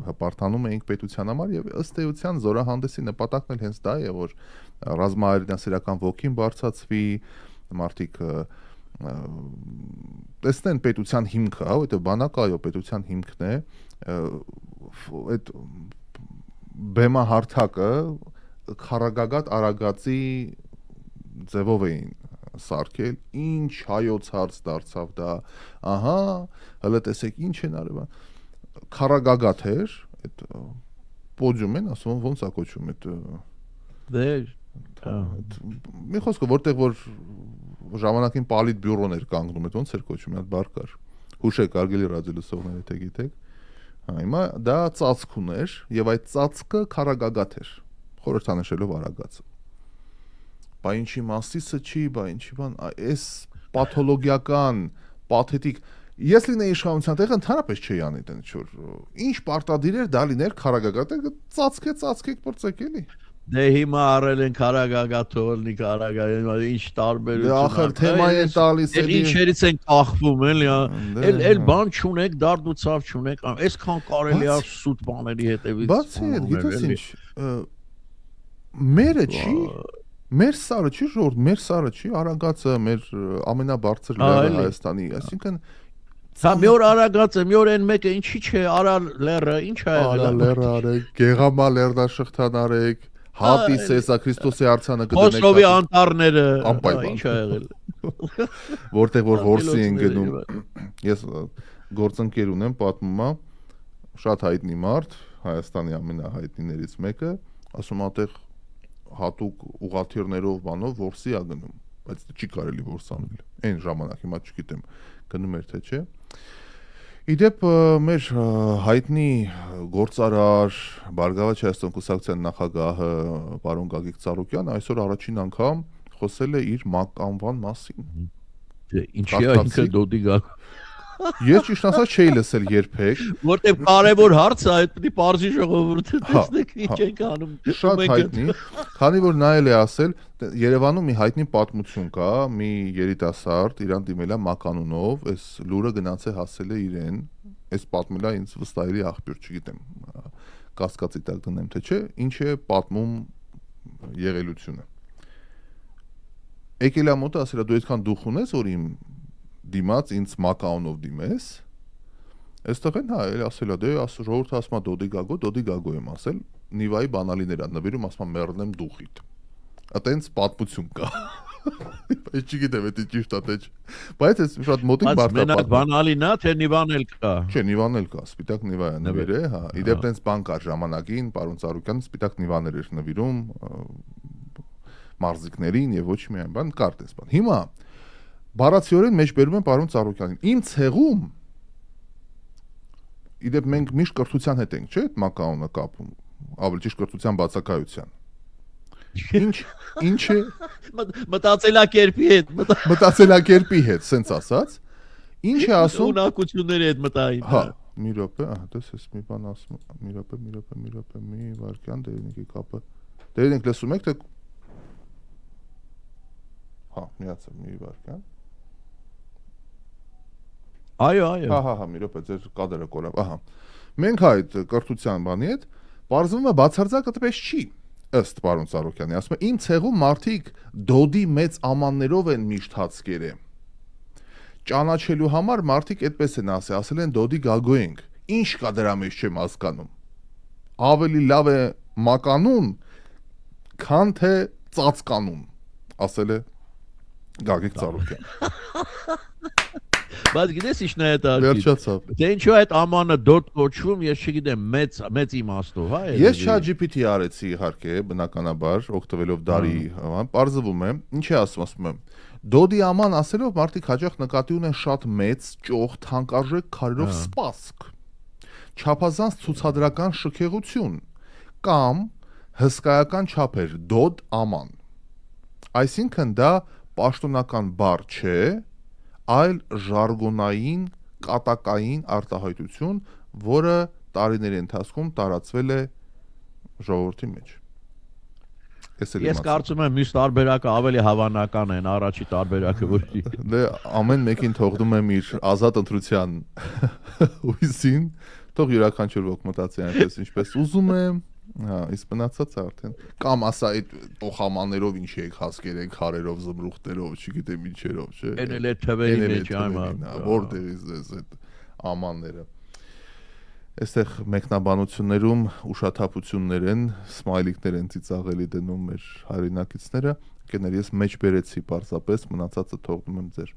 Speaker 1: հպարտանում էինք պետության համար եւ ըստ էության զորահանդեսի նպատակն էլ հենց դա է, որ ռազմահայրենասիրական ոգին բարձրացվի, մարդիկ տեսնեն պետության հիմքը, հա, որտեղ բանակը այո պետության հիմքն է, այդ բեմահարթակը քարագագատ արագածի ձևով էին սարքել, ինչ հայոց հարց դարձավ դա, ահա, հələ տեսեք ինչ են արել, քարագագաթ էր, այդ պոդիում են ասում, ոնց է կոչվում այդ մի խոսքը, որտեղ որ ժամանակին պալիտ բյուրոն էր կանգնում, այդ ոնց էր կոչվում, այդ բառ կար, հուշեք արգելի ռադիոլսողներ, եթե գիտեք, հիմա դա ծածկ ուներ եւ այդ ծածկը քարագագաթ էր, խորհրդանշելով արագածը։ Բա ինչի մասիսը չի, բա ինչի բան, այս պաթոլոգիական, պաթետիկ, ես լինեի իշխանության տեղը ընդհանրապես չէի անի դեն ինչ որ, ինչ պարտադիր էր դա լիներ քարագագաթը, ծածկեք բրծեք էլի։
Speaker 2: Դե հիմա արել են Կարագագաթոլնի Կարագայինը ինչ տարբերություն։
Speaker 1: Դե ախր թեմայի են տալիս
Speaker 2: էլի ինչերից են կախվում էլի, էլ բան չունեք, դարդ ու ցավ չունեք, այսքան կարելի է սուտ բաների հետևից։
Speaker 1: Բացի այդ, գիտես ինչ, մերը չի, մեր սարը չի ժողովուրդ, մեր սարը չի, Արագածը մեր ամենաբարձր լեռը Հայաստանի, այսինքն
Speaker 2: Սա մի օր Արագածը, մի օր այն մեկը ինչի՞ չէ, Արալ լեռը, ինչ է եղել։
Speaker 1: Արալ լեռը արեք, Գեղամա լեռնաշղթան արեք, Հատիս էսա Քրիստոսի արձանը կդնեք։
Speaker 2: Խոսովի անտառները,
Speaker 1: անպայման։
Speaker 2: ինչ է եղել։
Speaker 1: Որտեղ որ որսի են գնում։ Ես գործընկեր ունեմ, պատմում է, շատ հայտնի մարդ, Հայաստանի ամենահայտնիներից մեկը, ասում է, այդտեղ հատուկ ուղղաթիռներով բանով որսի է գնում, բայց չի կարելի որս անել։ Այն ժամանակ հիմա չգիտեմ, գնում էր թե չէ։ Իդեպ մեր հայտնի գործարար Բարգավաճ Հայաստան կուսակցության նախագահը պարոն Գագիկ Ծառուկյանը այսօր առաջին անգամ խոսել է իր մականվան մասին։
Speaker 2: Ինչի՞ է ինքը դոդի գալ։
Speaker 1: Ես ճիշտ ասած չէի լսել երբեք,
Speaker 2: որտեղ կարևոր հարց է, այդ պիտի բարձի ժողովուրդը տեսնեք ինչ ենք անում։
Speaker 1: Շատ հայտնի, քանի որ նայել է ասել, Երևանում մի հայտնի պատմություն կա, մի երիտասարդ իրան դիմել է մականունով, այս լուրը գնաց է հասել է իրեն, այս պատմելա ինձ վստահելի աղբյուր, չգիտեմ, կասկածի տակ դնեմ թե չէ, ինչ է պատմում եղելությունը։ Եկել է մոտը ասել է դու այդքան դուխ ունես, որ իմ դիմաց ինձ մականունով դիմես, այստեղ են հա, էլ ասել է, դե ժողովուրդը ասում է դոդի գագո եմ ասել, նիվայի բանալիներ ա նվիրում, ասում է մեռնեմ դուխիդ, ատենց պատմություն կա, բայց չգիտեմ, էդի ճիշտ ա թե չէ, բայց ես շատ մոտիկ բարդ է պատմում։
Speaker 2: Բանալին ա, թե նիվան էլ կա։
Speaker 1: Չէ, նիվան էլ կա, սպիտակ նիվա է նվիրե, հա, իդեպ տենց բան կար ժամանակին, պարոն Ծառուկյանը սպիտակ նիվաներ էր նվիրում մարզիկներին եւ ոչ միայն բան կար տես բան։ Հիմա բառացիորեն մեջ բերում են պարոն Ծառուկյանին։ Իմ ցեղում իդեպ մենք միշտ կրթության հետ ենք, չէ՞, այդ մականունը կապում, ավելի ճիշտ կրթության բացակայության։ Ինչ է
Speaker 2: մտածելակերպի հետ,
Speaker 1: մտածելակերպի հետ, սենց ասած։ Ինչ է ասում
Speaker 2: ունակությունների հետ մտային։
Speaker 1: Հա, մի րոպե, տես ես մի բան ասում, մի րոպե, մի վարքյան դերինքի կապը։ Դերինք լսում եք թե Հա, միացա մի վարքյան։
Speaker 2: Այո։
Speaker 1: Հա, մի րոպե, ձեր կադրը կորավ, ահա։ Մենք այդ կրթության բանի հետ բարձվում է բացարձակ այդպես չի, ըստ պարոն Ծառուկյանի, ասում է իմ ցեղում մարդիկ դոդի մեծ ամաններով են միշտ հաց կերել։ Ճանաչելու համար մարդիկ այդպես են ասել են դոդի գագո ենք։ Ինչ կա դրա մեջ չեմ հասկանում։ Ավելի լավ է մականուն, քան թե ծածկանուն, ասել է Գագիկ Ծառուկյանը։
Speaker 2: Բայց գիտես ինչն է դա։
Speaker 1: Վերջացավ։
Speaker 2: Դե ինչու այդ ամանը դոտ կոչվում, ես չգիտեմ, մեծ իմաստով, հա։
Speaker 1: Ես ChatGPT արեցի իհարկե, բնականաբար, օգտվելով դարի, պարզվում է, ինչ է ասում եմ։ Դոդի աման ասելով մարդիկ հաճախ նկատի ունեն շատ մեծ, ճոխ, թանկարժեք քարերով սպասք, չափազանց ցուցադրական շքեղություն կամ հսկայական չափեր, դոդ աման։ Այսինքն դա պաշտոնական բառ չէ, այլ ժարգոնային, կատակային արտահայտություն, որը տարիների ընթացքում տարածվել է ժողովրդի մեջ։
Speaker 2: Ես կարծում եմ մյուս տարբերակը ավելի հավանական են, առաջի տարբերակը որի։
Speaker 1: Դե ամեն մեկին թողնում եմ իր ազատ ընտրության հույսին, թող յուրաքանչյուր ոք մտածի այնպես ինչպես ուզում է, հա, իսկ մնացածը արդեն կամ ասա այդ տոխամաններով ինչ եք հասկերեն քարերով, զմրուխտերով, չգիտեմ ինչերով, չէ։
Speaker 2: Էն էլ է թվերի մեջ այման,
Speaker 1: որտեղից էս այդ ամանները։ Այստեղ մեկնաբանություններում ուշաթափություններ են, սմայլիկներ են ծիծաղելի դնում մեր հայրենակիցները, կեներ ես մեջ բերեցի պարզապես, մնացածը թողնում եմ ձեր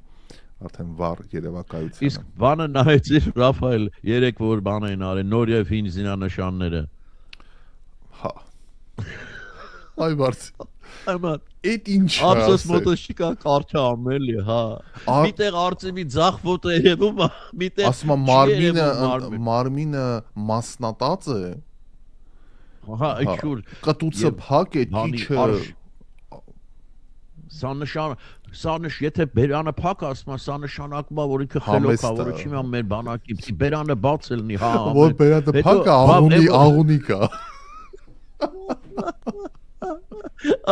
Speaker 1: արդեն վառ երևակայությանը։
Speaker 2: Իսկ բանը նայեցիր Ռաֆայել, երեք որ բան են արել, նոր եւ հին զինանշանները։
Speaker 1: Հա։ Այ բարձ։
Speaker 2: Այման
Speaker 1: Այդ ինչ է։
Speaker 2: Ափսոս մոտոշիկա կարճ ամելի, հա։ Միտեղ արծիվի ձախ ոտը երևում է, միտեղ
Speaker 1: ասում եմ մարմինը մասնատած է։
Speaker 2: Հա, այդուր
Speaker 1: կտուցը փակ է, ճիչը։
Speaker 2: Սա եթե բերանը փակ ասում է, սա նշանակում է, որ ինքը խելոք է, որը չի մեր բանակի, բերանը բաց լինի, հա։
Speaker 1: Որ բերանը փակ է, աղունի կա։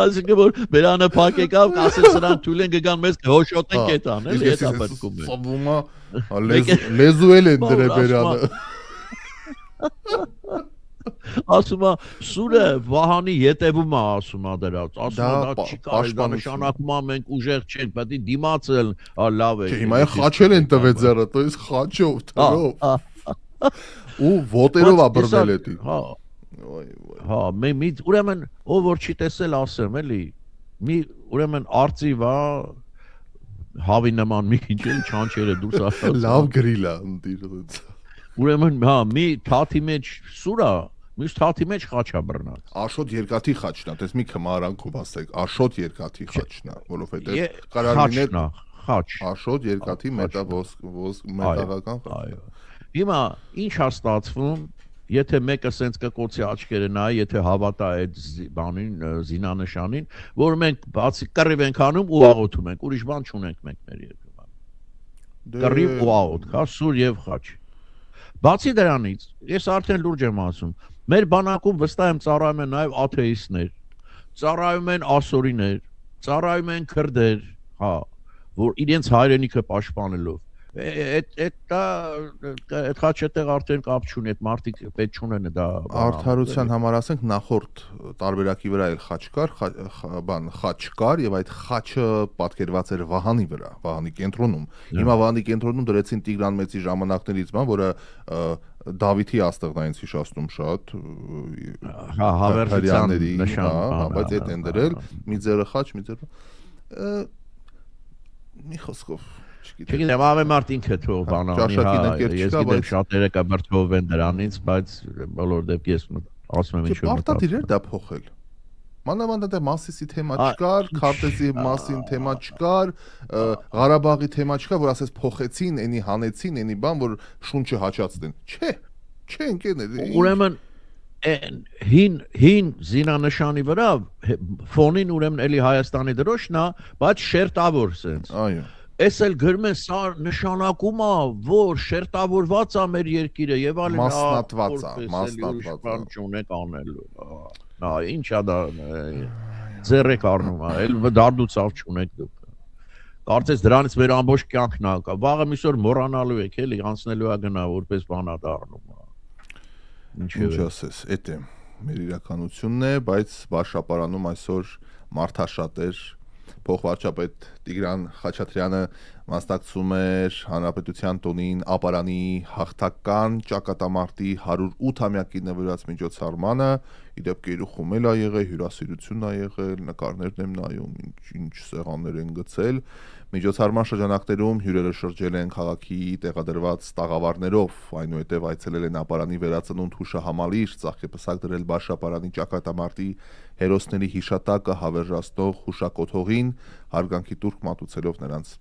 Speaker 2: Այսինքն որ բերանը փակ եկավ, ասես սրան թույլ են գան մեզ հոշոտեն կետան, էլի դա պետքում է։
Speaker 1: Սովումա լեզու էլ են դրե բերանը։
Speaker 2: Ասումա սուրը Վահանի յետևում է ասումա դրած, ասումա դա չի կարելի, դա նշանակում է մենք ուժեղ չենք, պետք է դիմացել, լավ է։
Speaker 1: Հիմա խաչել են տվեց զերը, то есть խաչով, թրով։ Ու ոտերով է բռնել էդի։
Speaker 2: Հա։ Հա, մի ուրեմն ով որ չի տեսել ասեմ, էլի։ Մի ուրեմն արծիվ է հավի նման մի քիչ էլ չանչերը դուրս ասած։
Speaker 1: Լավ գրիլ է ընտիր։
Speaker 2: Ուրեմն հա, մի թաթի մեջ սուրա, մյուս թաթի մեջ խաչա բռնած։
Speaker 1: Աշոտ երկաթի խաչն է, դες մի քմարանքով ասեք, աշոտ երկաթի խաչն է, որովհետեւ կարող լինել
Speaker 2: խաչ։
Speaker 1: Աշոտ երկաթի մետաղական խաչ։
Speaker 2: Այո։ Հիմա ինչ է ստացվում, եթե մեկը սենց կկոցի աչքերը նայի, եթե հավատա այդ բանին, զինանշանին, որ մենք բացի կռիվ ենք անում ու աղոթում ենք, ուրիշ բան չունենք մենք մեր երկրում։ Կռիվ ու աղոթք, հա, սուր եւ խաչ։ Բացի դրանից, ես արդեն լուրջ եմ ասում, մեր բանակում վստահ եմ ծառայում են նաև աթեիստներ, ծառայում են ասորիներ, ծառայում են քրդեր, հա, որ իրենց հայրենիքը պաշտպանելով։ Այդ խաչետեղ արդեն կապ չունի, այդ մարդիկ պետք չունեն դա։
Speaker 1: Արդարության համար ասենք նախորդ տարբերակի վրա էլ խաչ կար եւ այդ խաչը պատկերված էր Վահանի վրա, Վահանի կենտրոնում։ Հիմա Վահանի կենտրոնում դրեցին Տիգրան Մեծի ժամանակներից բան, որը Դավիթի աստղն այնց հիշացնում շատ։
Speaker 2: Հա, հավերժության նշան,
Speaker 1: բայց այդ են դրել, մի ձերը խաչ, մի ձերը։ Մի խոսքով
Speaker 2: Չգիտեմ, ամեն մարդ ինքը թող բանանի, ես գիտեմ շատերը կբրդվով են դրանից, բայց բոլոր դեպք ես ասում եմ ինչ-որ մտածում։
Speaker 1: Պարտադիր էր դա փոխել։ Մանավանդ դա Մասիսի թեմա չկար, Քարտեզի մասին թեմա չկար, Ղարաբաղի թեմա չկար, որ ասես փոխեցին, էնի հանեցին, էնի բան, որ շունչը հաճացնեն։ Չէ, ընկերներ։
Speaker 2: Ուրեմն հին զինանշանի վրա ֆոնին ուրեմն էլի Հայաստանի դրոշն է, բայց շերտավոր sense։
Speaker 1: Այո։
Speaker 2: Էս էլ գրում են սա նշանակում է, որ շերտավորված է մեր երկիրը եւ այլն,
Speaker 1: մասնատված է,
Speaker 2: չունեք անելու։ Նա ինչա դա ձեռեք առնում է, էլ դարդուցավ չունեք դուք։ Կարծես դրանից մեր ամբողջ կյանքն է, վաղը միսօր մոռանալու եք, էլի անցնելու է գնա, որպես բան է դառնում։
Speaker 1: Ինչ ասես, էդ է մեր իրականությունն է, բայց Բաշապարանում այսօր մարդաշատեր փոխվարչապետ Տիգրան Խաչատրյանը մասնակցում էր Հանրապետության տոնին ապարանի հաղթական ճակատամարտի 108-ամյակի նվիրված միջոցառմանը, իդեպ գերուխում էլ ա եղել, հյուրասիրությունն ա եղել, նկարներն եմ նայում, ինչ սեղաններ են գցել։ Միջոցառման շրջանակներում հյուրերը շրջել են քաղաքի տեղադրված տաղավարներով, այնուհետև այցելել են ապարանի վերածնունդ հուշահամալիր, ծաղկեպսակ դրել Բաշապարանի ճակատամարտի հերոսների հիշատակը հավերժացնող հուշակոթողին, հարգանքի տուրք մատուցելով նրանց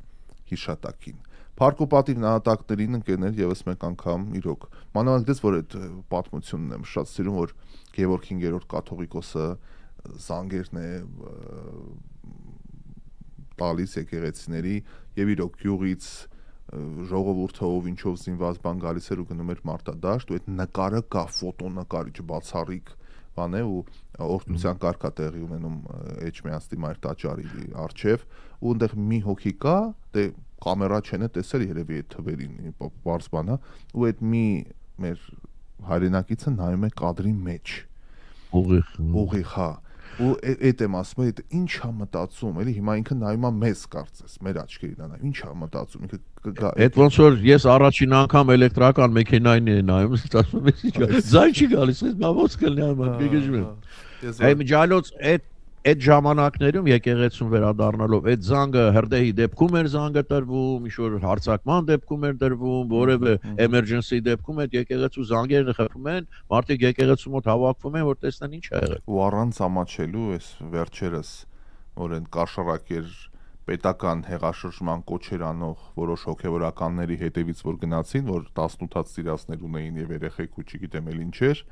Speaker 1: հիշատակին։ Փառք ու պատիվ նահատակներին ընկերներ եւս մեկ անգամ իրոք։ Մանավանդ դες որ այդ պատմությունն եմ շատ սիրում, որ Գևորգ 5-րդ կաթողիկոսը զանգերն է տալիս եկեղեցիների եւ իրոք գյուղից ժողովուրդը ով ինչով զինված բան գալիս էր ու գնում էր մարտադաշտ ու այդ նկարը կա ֆոտոնկարիչ բացառիկ բան է ու օրհնության կարգա տեղի ունենում Էջմիածնի մայր տաճարի արչեւ ու այնտեղ մի հոգի կա դե կամերա չեն տեսել երևի այդ թվերին բարձ բանա ու այդ մի մեր հայրենակիցը նայում է կադրի մեջ ուղիղ հա ու այդ եմ ասում, այդ ինչ է մտածում, էլի հիմա ինքը նայում է մեզ կարծես, մեր աչքերին է նայում, ինչ է մտածում, ինքը կգա։
Speaker 2: Այդ ոնց որ ես առաջին անգամ էլեկտրական մեքենային եմ նայում, ասում եմ, ինչ ձայն չի գալիս, ես ո՞նց կլինի այդպես գեժում եմ։ Այ միջալոց այդ ժամանակներում եկեղեցուն վերադառնալով այդ զանգը հրդեհի դեպքում էր զանգը տրվում, ինչ որ հարցակման դեպքում էր տրվում, որևէ emergency դեպքում այդ եկեղեցու զանգերը խփում են, մարդիկ եկեղեցու մոտ հավաքվում են, որ տեսնեն ինչ ա եղել։
Speaker 1: Ու առանց ամաչելու էս վերջերս, որ այն կաշառակեր պետական հեղաշրջման կոչեր անող որոշ հոգևորականների հետևից որ գնացին, որ 18-ած ծիրասներ ունեին եւ երեխեք ու չգիտեմ էլ ինչեր,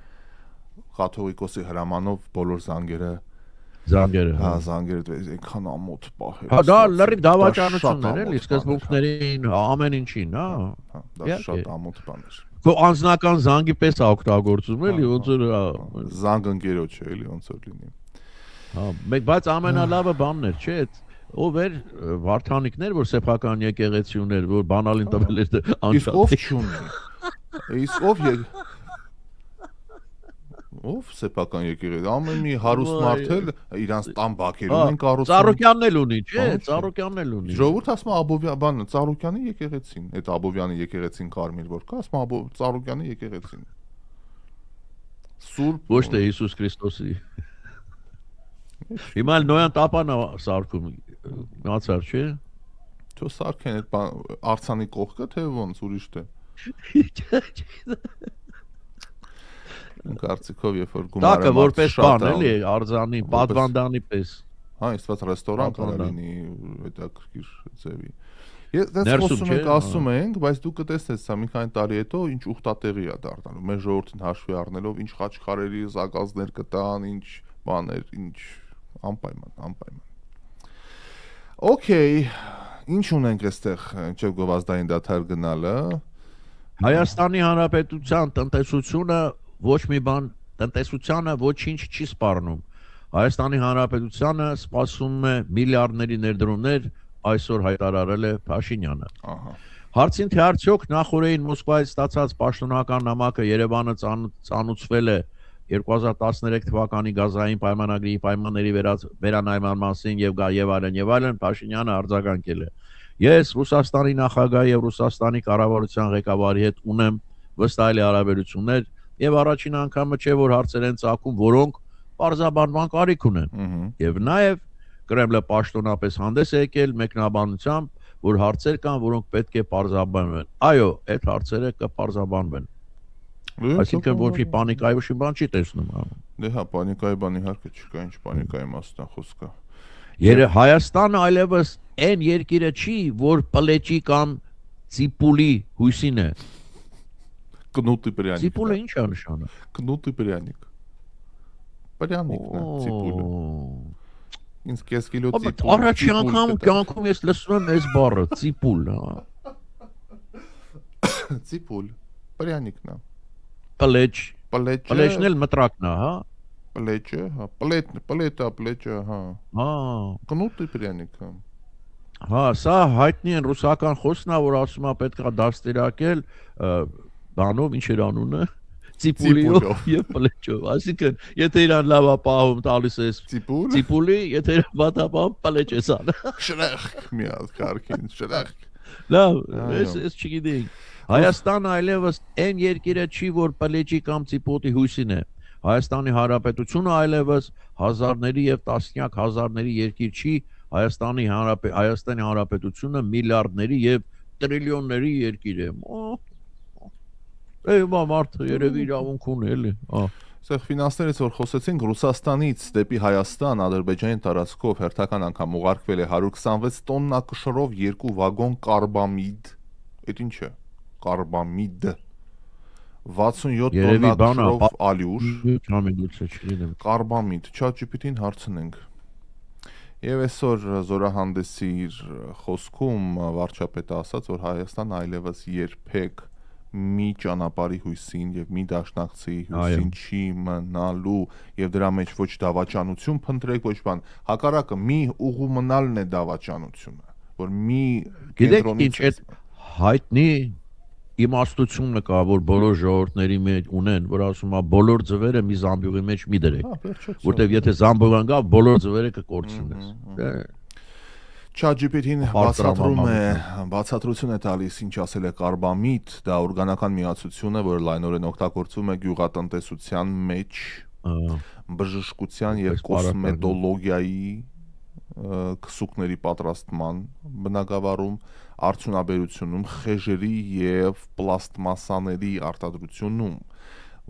Speaker 1: կաթողիկոսի հրամանով բոլոր զանգերը հա զանգերը այնքան ամոթ պահել։
Speaker 2: Հա դա լրիվ դավաճանությունն էր, էլի սկզբունքներին, ամեն ինչին, հա։
Speaker 1: Դա շատ ամոթ բան էր։
Speaker 2: Քո անձնական զանգի պես է օգտագործում, էլի ոնց որ
Speaker 1: զանգ ընկերոջ է, էլի ոնց որ լինի։
Speaker 2: Հա, բայց ամենալավը բանն էր, չէ՞, ով էր Վարդանիկներ, որ սեփական եկեղեցի ուներ, որ բանալին տվել էր
Speaker 1: Իսկ ով չունի։ Իսկ ով սեփական եկեղեցի, ամեն մի հարուստ մարդ էլ իրանց տան բակերում են կառուցում։
Speaker 2: Ծառուկյանն էլ ունի, չէ՞, Ծառուկյանն էլ ունի։
Speaker 1: Ժողովուրդ ասում է Աբովյանը, Ծառուկյանի եկեղեցին, այդ Աբովյանի եկեղեցին Կարմիր որ կա, ասում է Ծառուկյանի եկեղեցին։ Սուրբ
Speaker 2: Ոչ թե Հիսուս Քրիստոսի։ Հիմա նոյան տապանա սարքում, մացար, չէ՞։
Speaker 1: Թո սարքեն այդ արցանի կողքը թե ոնց ուրիշ թե։ Կարծիքով երբ որ գումարը
Speaker 2: տակը որպես բան էլի արձանի պատվանդանի պես
Speaker 1: հա իստված ռեստորան կարող լինի հետաքրքիր ձևի ես խոսում ենք ասում ենք բայց դու կտեսնես սա մի քանի տարի հետո ինչ ուխտատեղի է դառնալու մեր ժողովրդին հաշվի առնելով ինչ խաչքարերի զագազներ կտան ինչ բաներ ինչ անպայման օքեյ ինչ ունենք այստեղ ինչեւ գովազդային դաթար գնալը
Speaker 2: Հայաստանի Հանրապետության տնտեսությունը ոչ մի բան տնտեսությանը ոչինչ չի սպառնում Հայաստանի Հանրապետությանը սպասում է միլիարդների ներդրումներ այսօր հայտարարել է Փաշինյանը Հարցին թե արդյոք նախորդին Մոսկվայից ստացած պաշտոնական նամակը Երևանը ծանուցվել է 2013 թվականի գազային պայմանագրի պայմանների վերանայման մասին եւ այլն Փաշինյանը արձագանքել է Ես Ռուսաստանի նախագահի եւ Ռուսաստանի կառավարության ղեկավարի հետ ունեմ վստահելի հարաբերություններ եւ առաջին անգամը չէ որ հարցեր են ցակում որոնք պարզաբանման կարիք ունեն եւ նաեւ Կրեմլը պաշտոնապես հանդես է եկել մեկնաբանությամբ որ հարցեր կան որոնք պետք է պարզաբանվեն այո այդ հարցերը կպարզաբանվեն այսինքն ոչ մի պանիկայի ոչ մի բան չի տեսնում
Speaker 1: դե հա պանիկայի բան իհարկե չկա ինչ պանիկայի մասն խոսքը
Speaker 2: Հայաստանը այլևս այն երկիրը չի, որ պլեճի կամ ծիպուլի հույսին է։
Speaker 1: Կնուտի պրյանիկ։
Speaker 2: Ծիպուլը ինչ է նշանը։
Speaker 1: Կնուտի պրյանիկ։ Պրյանիկն է ծիպուլը։ Ինձ կես կիլո ծիպուլ։
Speaker 2: Առաջի անգամ կյանքում ես լսում եմ այս բառը, ծիպուլ, հա։
Speaker 1: Ծիպուլ, պրյանիկն է։
Speaker 2: Պլեճ։ Պլեճն էլ մտրակն է, հա։
Speaker 1: Պլեճը, հա, պլետա, պլեճը, հա։
Speaker 2: Հա։
Speaker 1: Կնուտի պրյանիկը։
Speaker 2: Հա, սա հայտնի են ռուսական խոսքն է, որ ասում է պետք է դաստիարակել բանով ինչ էր անունը ծիպուլիով եւ պլեճով։ Այսինքն, եթե իրան լավ է պահում տալիս ես ծիպուլի, եթե իրան վատ է պահում պլեճ ես ան։
Speaker 1: Շրեղ, մի հատ քարքին, շրեղ։
Speaker 2: Լավ, ես չգիտեի։ Հայաստանը այլևս այն երկիրը չի, որ պլեճի կամ ծիպոտի հույսին է։ Հայաստանի Հանրապետությունը այլևս հազարների եւ տասնյակ հազարների երկիր չի Հայաստանի Հանրապետությունը միլիարդների եւ տրիլիոնների երկիր է Էյ մարդը երևի իրավունք ունի էլի
Speaker 1: Սա ֆինանսներից որ խոսեցինք Ռուսաստանից դեպի Հայաստան Ադրբեջանի տարածքով հերթական անգամ ուղարկվել է 126 տոննա կշռով 2 վագոն կարբամիդ Այդ ինչ է կարբամիդ 67 տոննա կշռով ալյուր Կարբամիդ ChatGPT-ին հարցնենք Եվ այսօր զորահանդեսի խոսքում վարչապետը ասաց որ Հայաստան այլևս երբեք մի ճանապարհի հույսին եւ մի դաշնակցի հույսին չի մնալու եւ դրա մեջ ոչ դավաճանություն փնտրեք ոչ բան հակառակը մի ուղու մնալն է դավաճանությունը որ մի
Speaker 2: կենտրոնից հայտնի իմաստությունը կա որ բոլոր ժողովուրդների մեջ ունեն որ ասում է բոլոր ձվերը մի զամբյուղի մեջ մի դրեք որտեվ եթե զամբյուղան գա բոլոր ձվերը կկորցնես
Speaker 1: ChatGPT-ին բացատրություն է տալիս ինչ ասել է կարբամիդ դա օրգանական միացություն է որ լայնորեն օգտագործվում է գյուղատնտեսության մեջ բժշկության եւ կոսմետոլոգիայի քսուկների պատրաստման բնագավառում արդյունաբերությունում խեժերի եւ պլաստմասաների արտադրությունում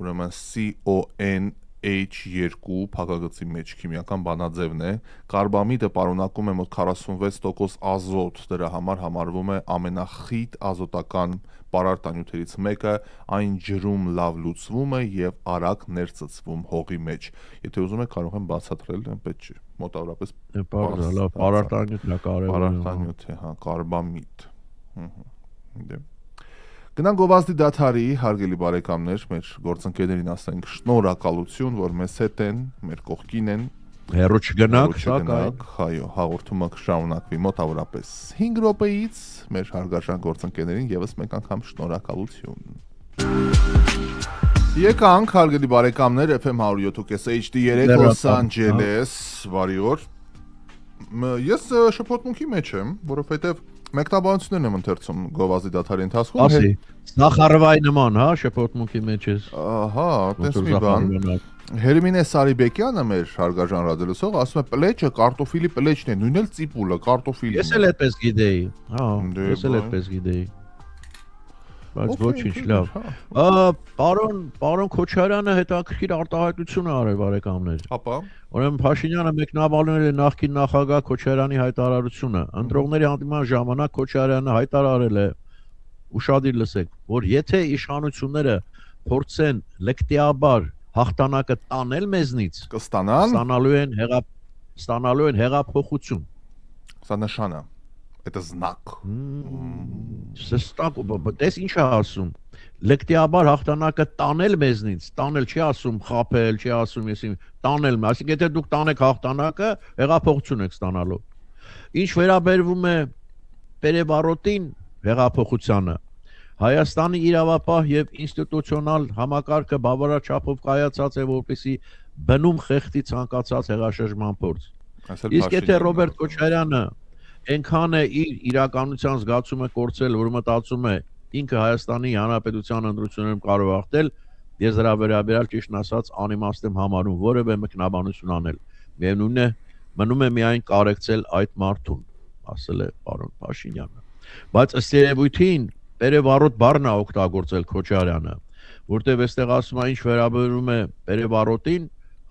Speaker 1: ուրեմն CONH2 փակագծի մեջ քիմիական բանաձևն է կարբամիդը պարունակում է մոտ 46% ազոտ դրա համար համարվում է ամենախիտ ազոտական պարարտանյութերից մեկը այն ջրում լավ լուծվում է եւ արագ ներծծվում հողի մեջ եթե ուզում եք կարող եմ բացատրել պետք չէ մոտավորապես
Speaker 2: պարարտանյութն է
Speaker 1: պարարտանյութ է հա կարբամիդ Գնանք գովազդի դաթարի հարգելի բարեկամներ մեր գործընկերներին ասենք շնորհակալություն որ մեզ հետ են մեր կողքին են
Speaker 2: Հերո չգնանք,
Speaker 1: Չգնանք, այո, հաղորդումը կշարունակվի մոտավորապես 5 րոպեից մեր հարգարժան գործընկերներին եւս մեկ անգամ շնորհակալություն։ Եկանք, հարգելի բարեկամներ, FM 107.5 HD3 Los Angeles, բարի օր։ Ես շփոթմունքի մեջ եմ, որովհետեւ մեկնաբանություններն եմ ընթերցում գովազդի դաթարի ընթացքում։
Speaker 2: Ասի, Նախարվայի նման, հա, շփոթմունքի մեջ ես։
Speaker 1: Ահա, տես մի բան։ Հերմինե Սարիբեկյանը մեր հարգարժան ռադիոլսող ասում է պլեջը կարտոֆիլի պլեջն է, նույնն էլ ծիպուլը կարտոֆիլի։
Speaker 2: Ես էլ այդպես գիտեի, հա, ես էլ այդպես գիտեի։ Բայց ոչինչ, լավ։ Պարոն Քոչարյանը հետաքրքիր արտահայտություն է արել բարեկամներ։
Speaker 1: Հապա։
Speaker 2: Ուրեմն Փաշինյանը մեկնաբանել է նախկին նախագահ Քոչարյանի հայտարարությունը։ Ընտրողների հանդիման ժամանակ Քոչարյանը հայտարարել է, ուշադիր լսեք, որ եթե իշխանությունները փորձեն լկտիաբար հաղթանակը տանել մեզնից, ստանալու են հեղափոխություն։
Speaker 1: Սա նշան է։ Это знак։
Speaker 2: Սստակ, դες ինչ է ասում։ Լկտիաբար հաղթանակը տանել մեզնից, տանել չի ասում խափել, չի ասում եսի տանել, այսինքն եթե դուք տանեք հաղթանակը, հեղափոխություն եք ստանալու։ Ինչ վերաբերվում է Պերեբարոտին հեղափոխությանը, Հայաստանի իրավապահ եւ ինստիտուցիոնալ համակարգը բավարար չափով կայացած է, որպեսզի բնում խեղդի ցանկացած հեղաշրջման փորձ։ Իսկ եթե Ռոբերտ Քոչարյանը այնքան է իր իրականության զգացումը կորցրել, որ մտածում է ինքը Հայաստանի Հանրապետության ընտրություններում կարող է հաղթել, ես դրա վերաբերյալ ճիշտ ասած անիմաստ եմ համարում որևէ մեկնաբանություն անել։ Միևնույնն է, մնում է միայն կարեկցել այդ մարդուն, ասել է պարոն Փաշինյանը։ Բայց ըստ երևույթին Պերեբարոտ բառն է օգտագործել Քոչարյանը, որտեղ այստեղ ասում է ինչ վերաբերում է Պերեբարոտին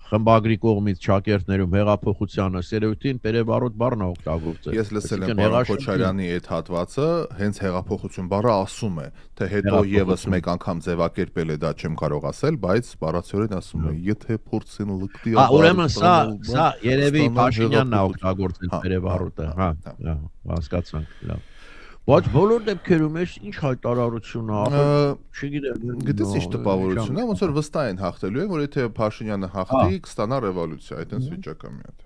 Speaker 2: խմբագրի կողմից ճակերտներում հեղափոխությանը, սերույթին Պերեբարոտ բառն է օգտագործել։
Speaker 1: Ես լսել եմ պարոն Քոչարյանի այդ հատվածը, հենց հեղափոխություն բառը ասում է, թե հետո եւս մեկ անգամ ձևակերպել է, դա չեմ կարող ասել, բայց բառացիորեն ասում է, եթե փորձեն լկտի
Speaker 2: ուրեմն սա երևի Փաշինյանն է օգտագործել Պերեբարոտը, հա, հասկացանք, լավ։ Բայց բոլոր դեպքերում էս ինչ հայտարարություն է, չգիտեմ։
Speaker 1: Գիտես ինչ տպավորություն է, ոնց որ վստահ են հաղթելու են, որ եթե Փաշինյանը հաղթի, կստանա ռևոլյուցիա, այդպես վիճակը մի հատ։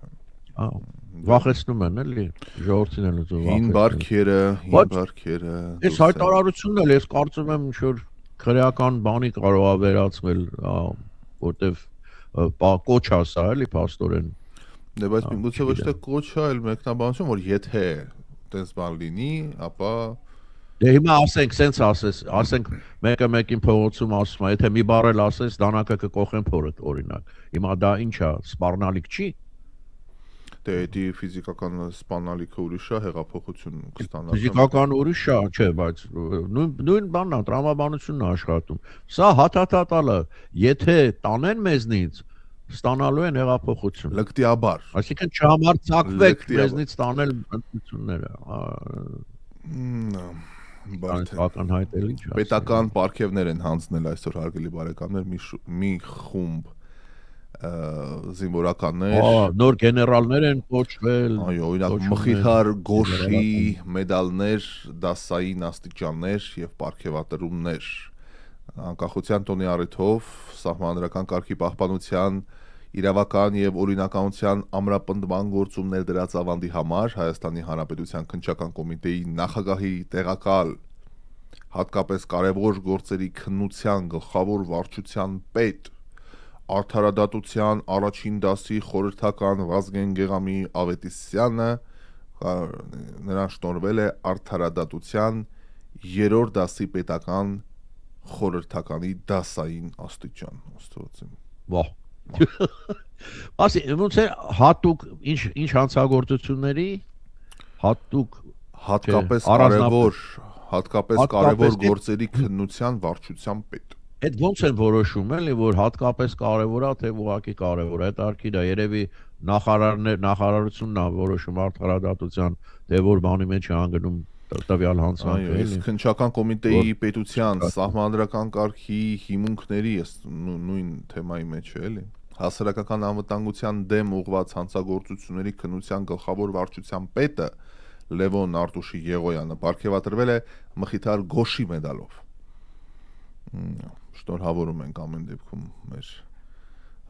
Speaker 2: Վախեցնում են, էլի, ժողովրդին էլ ուզում վախեցնել։
Speaker 1: Հին բարքերը։
Speaker 2: Այս հայտարարությունն էլ ես կարծում եմ ինչ որ քրեական բանի կարող է վերածվել, որտեվ կոչ ասա, էլի, փաստորեն։
Speaker 1: Դե բայց միգուցե ոչ թե կոչ է, այլ մեկնաբանություն, որ եթե տես բան լինի, ապա
Speaker 2: դե հիմա ասենք, սենց ասենք մեկը մեկին փողոցում ասում է, եթե մի բառ էլ ասես, դանակը կկոխեն փորդ, օրինակ։ Հիմա դա ինչ է, սպառնալիք չի։
Speaker 1: Դե դա ֆիզիկական սպառնալիքը ուրիշ է, հեղափոխություն կստանա։
Speaker 2: Ֆիզիկական ուրիշ է, չէ, բայց նույն բանն է, տրամաբանությունն է աշխատում։ Սա հաթաթատալը, եթե տանեն մեզնից ստանալու են հեղափոխություն։
Speaker 1: Լկտիաբար։
Speaker 2: Այսինքն չհամարձակվեք մեզնից ստանել ընտրությունները։
Speaker 1: Ականհայտելի չէ։ Պետական պարգևներ են հանձնել այսօր հարգելի բարեկամներ մի խումբ զինվորականներ։
Speaker 2: Նոր գեներալներ են կոչվել։
Speaker 1: Այո, օրինակ Մխիթար Գոշի մեդալներ, դասային աստիճաններ եւ պարգևատրումներ։ Անկախության տոնի առիթով սահմանադրական կարգի պահպանության իրավական եւ օրինականության ամրապնդման գործումներ դրած ավանդի համար Հայաստանի Հանրապետության քննչական կոմիտեի նախագահի տեղակալ հատկապես կարևոր գործերի քննության գլխավոր վարչության պետ արդարադատության առաջին դասի խորհրդական Վազգեն Գեղամի Ավետիսյանը նրան շնորհվել է արդարադատության 3-րդ դասի պետական խորհրդականի դասային աստիճան, աստվածեմ։
Speaker 2: Վահ։ Ասի, ոնց է հատուկ ինչ հանցագործությունների
Speaker 1: հատկապես կարևոր գործերի քննության վարչության պետ։
Speaker 2: Այդ ոնց են որոշում, էլի, որ հատկապես կարևոր է, թե ուղղակի կարևոր է, հետարքի դա երևի նախարարությունն է որոշում արդարադատության, թե որ բանի մեջ է հանգնում տվյալ հանցանքը, էլի։
Speaker 1: Իսկ քննչական կոմիտեի պետության սահմանադրական կարգի հիմունքների նույն թեմայի մեջ է, էլի։ Հասարակական անվտանգության դեմ ուղղված հանցագործությունների քննության գլխավոր վարչության պետը Լևոն Արտուշի Եղոյանը պարգևատրվել է Մխիթար Գոշի մեդալով։ Շնորհավորում ենք ամեն դեպքում մեր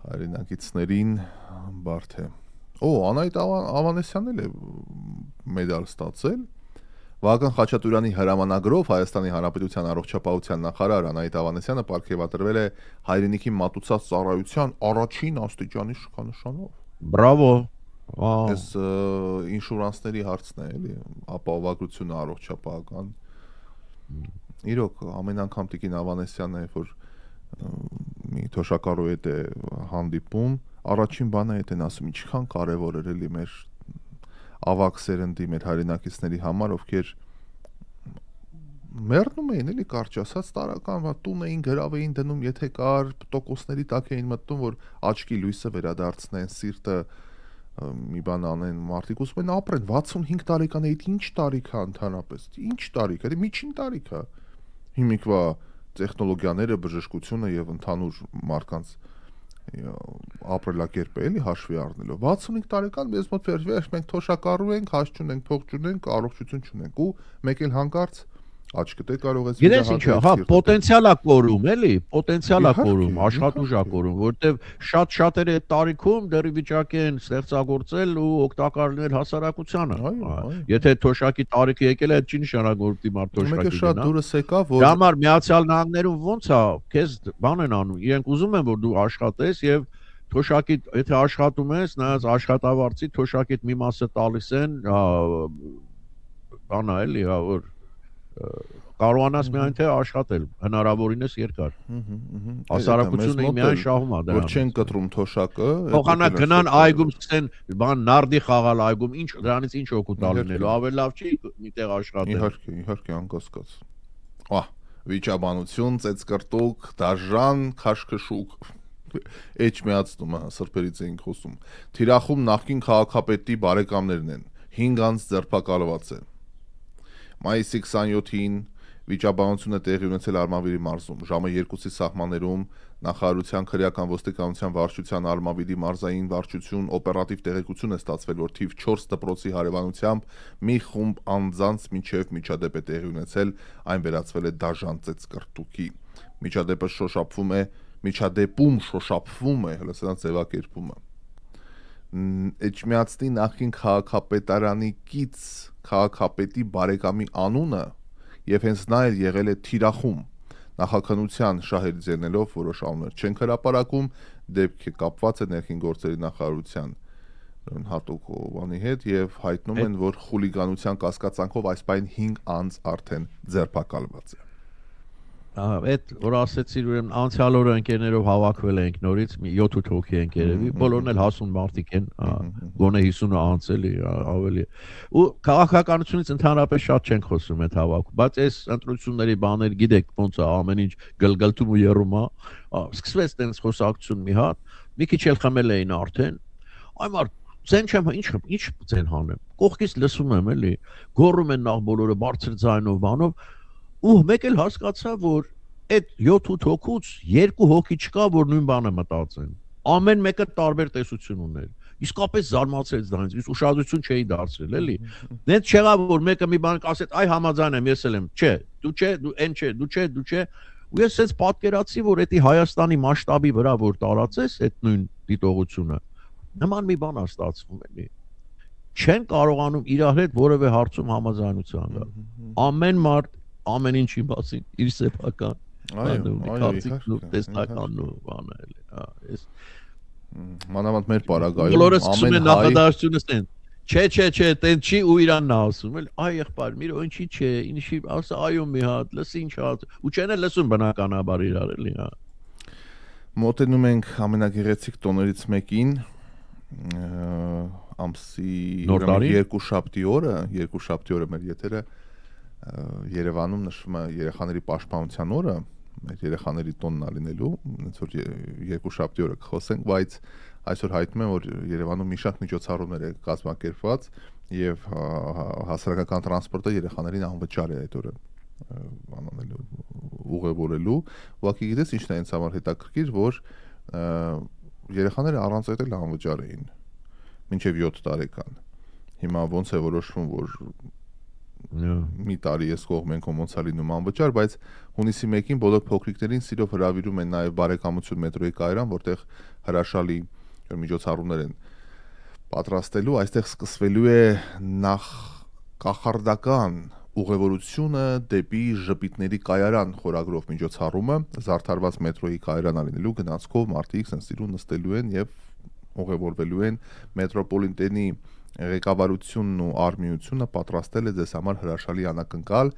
Speaker 1: հայրենակիցներին, բարդ է Անահիտ Ավանեսյանն էլ է մեդալ ստացել։ Վահագն Խաչատուրյանի հրամանագրով Հայաստանի Հանրապետության առողջապահության նախարար Անահիտ Ավանեսյանը պարգևատրվել է հայրենիքի մատուցած ծառայության առաջին աստիճանի շքանշանով։
Speaker 2: Բրավո։
Speaker 1: Այս ինշուրանսների հարցն է, էլի, ապահովագրությունը առողջապահական։ Իրոք ամեն անգամ Տիկին Ավանեսյանը, որ մի թոշակառու հետ է հանդիպում, առաջին բանը այդ են ասում, ինչքան կարևոր էր էլի մեր ավակ սերնդի, մեր հայրենակիցների համար, ովքեր մեռնում էին, էլի կարճ ասած, տարական տուն էին, գրավ էին դնում, եթե կար, տոկոսների տակ էին մտնում, որ աչքի լույսը վերադարձնեն, սիրտը մի բան անեն, մարդիկ ուզում են ապրեն, 65 տարեկան էիդ, ինչ տարիք է ընդհանրապես, ինչ տարիք է, միջին տարիք է, հիմիկվա տեխնոլոգիաները, բժշկությունը եւ ընդհանուր մարդկանց ապրելակերպը էլի հաշվի առնելով 65 տարեկան մեզ մոտ վերջ մենք թոշակառու ենք, հաշ չունենք, փող չունենք, առողջություն չունենք ու մեկ էլ հանկարծ աչքդ է կարող ես
Speaker 2: Գիտես ինչ է, հա, պոտենցիալա կորում, էլի, պոտենցիալա կորում, աշխատուժա կորում, որտեվ շատ-շատերը այդ տարիքում դեռ վիճակի են ստեղծագործել ու օգտակար լինել հասարակությանը։ Եթե թոշակի տարիքը եկել է, այդ չի նշանակում որ դիմար թոշակի
Speaker 1: մեկը շատ դուրս եկավ, որ
Speaker 2: Դա համար Միացյալ Նահանգներում ոնց է, քեզ բան են անում, իրենք ուզում են որ դու աշխատես եւ թոշակի, եթե աշխատում ես, նայած աշխատավարձի թոշակիդ մի մասը տալիս են, բանա էլի, հա, որ կարողանաս միայն թե աշխատել, հնարավորինս երկար։ Հասարակությունը միայն շահում է դրանից։
Speaker 1: Որ չեն կտրում թոշակը,
Speaker 2: Փոխանակ գնան այգում սկսեն բան նարդի խաղալ այգում, ինչ դրանից ինչ օգուտ ալնելու, ավելի լավ չի միտեղ աշխատել։
Speaker 1: Իհարկե, անկասկած։ Վիճաբանություն, ծեծկրտուկ, դաժան, քաշքշուկ։ Էջմիածնում է, սրբերից էինք խոսում։ Թիրախում նախկին քաղաքապետի բարեկամներն են, 5 անց ձերբակալված են։ Մայիսի 27-ին վիճաբանությունը տեղի ունեցել Արմավիրի մարզում։ Ժամը 2-ի սահմաններում նախարարության քրեական ոստիկանության վարչության Արմավիրի մարզային վարչություն օպերատիվ տեղեկություն է ստացվել, որ թիվ 4 դպրոցի հարևանությամբ մի խումբ անձանց միջև միջադեպ է տեղի ունեցել, այն վերածվել է դաժան ծեծկրտուկի։ Միջադեպում շոշափվում է, հələ սրանց ձևակերպումը։ Էջմիածնի նախին քաղաքապետարանի կից քաղաքապետի բարեկամի անունը եւ հենց նա էլ եղել է Թիրախում նախաքննության շահերից ելնելով որոշ անուններ չեն հրապարակում, դեպքը կապված է ներքին գործերի նախարարության հատուկ բանի հետ եւ հայտնում են, որ խուլիգանության կասկածանքով այս պայն 5 անձ արդեն ձերբակալված է։
Speaker 2: Այդ որ ասեցիր ուրեմն անցյալ օրը ընկերներով հավաքվել ենք նորից մի 7-8 հոգի ենք երևի, բոլորն էլ հասուն մարդիկ են, գոնե 50-ը անց էլի ավելի։ Ու քաղաքականությունից ընդհանրապես շատ չենք խոսում այդ հավաքում, բայց այս ընտրությունների բաներ գիտեք ոնց է ամեն ինչ գլգլտում ու երում է։ Սկսվեց տենց խոսակցություն մի հատ, մի քիչ էլ խմել էին արդեն։ Այ մարդ Ձեն չեմ ինչ ձեն հանեմ։ Կողքից լսում եմ էլի, գոռում են նախ բոլորը բարձր ձայնով բանով ու մեկ էլ հասկացա, որ այդ 7-8 հոգուց 2 հոգի չկա, որ նույն բանը մտածեն։ Ամեն մեկը տարբեր տեսություն ուներ։ Իսկապես զարմացրեց դրանից, իսկ ուշադրություն չէի դարձրել, էլի։ Դենց չեղավ, որ մեկը մի բան ասեց, այ համաձայն եմ, ես էլ եմ։ Չէ, դու չէ, դու այն չէ, դու չէ, դու չէ։ Ու ես էս պատկերացի, որ էդի Հայաստանի մասշտաբի վրա որ տարածես այդ նույն դիտողությունը, նման մի բան է ստացվում էլի։ Չեն կարողանում իրար հետ որևէ հարցում համաձայնության գալ։ Ամեն մարդ ամեն ինչի մասին իր սեփական տեսականն ու բանը էլի, այս
Speaker 1: մանավանդ մեր պարագայում
Speaker 2: բոլորը սկսում են նախադասությունը ստեն։ Չէ, տեն չի ու իրանն է ասում, էլ այ եղբայր, միրո ինչի չէ, ինչի ասա այո մի հատ, լսի ինչ հատ, ու չեն էլ լսում բնականաբար իրար էլի, հա։
Speaker 1: Մոտենում ենք ամենագեղեցիկ տոներից մեկին, ամսի երկուշաբթի օրը մեր եթերը Երևանում նշվում է երեխաների պաշտպանության օրը, մեր երեխաների տոնն է լինելու, ոնց որ երկուշաբթի օրը կխոսենք, բայց այսօր հայտնում եմ, որ Երևանում մի շարք միջոցառումներ է կազմակերպված եւ հասարակական տրանսպորտը երեխաներին անվճար է այդ օրը անանելու, ուղևորելու, ուղղակի գիտես ինչն է ինձ համար հետաքրքիր, որ երեխաները առանց այդ էլ անվճար էին մինչև 7 տարեկան։ Հիմա ոնց է որոշվում, որ մի տարի ես կողմ ենք ոնց է լինում անվճար, բայց հունիսի 1-ին բոլոր փոքրիկներին սիրով հրավիրում են նաև բարեկամություն մետրոյի կայարան, որտեղ հրաշալի միջոցառումներ են պատրաստելու, այստեղ սկսվելու է նախ կախարդական ուղևորությունը դեպի ժպիտների կայարան խորագրով միջոցառումը, զարդարված մետրոյի կայարան լինելու գնացքով մարդիկ սենսիրուն նստելու են եւ ուղևորվելու են մետրոպոլիտենի ղեկավարությունն ու արմիությունը պատրաստել է ձեզ համար հրաշալի անակնկալ,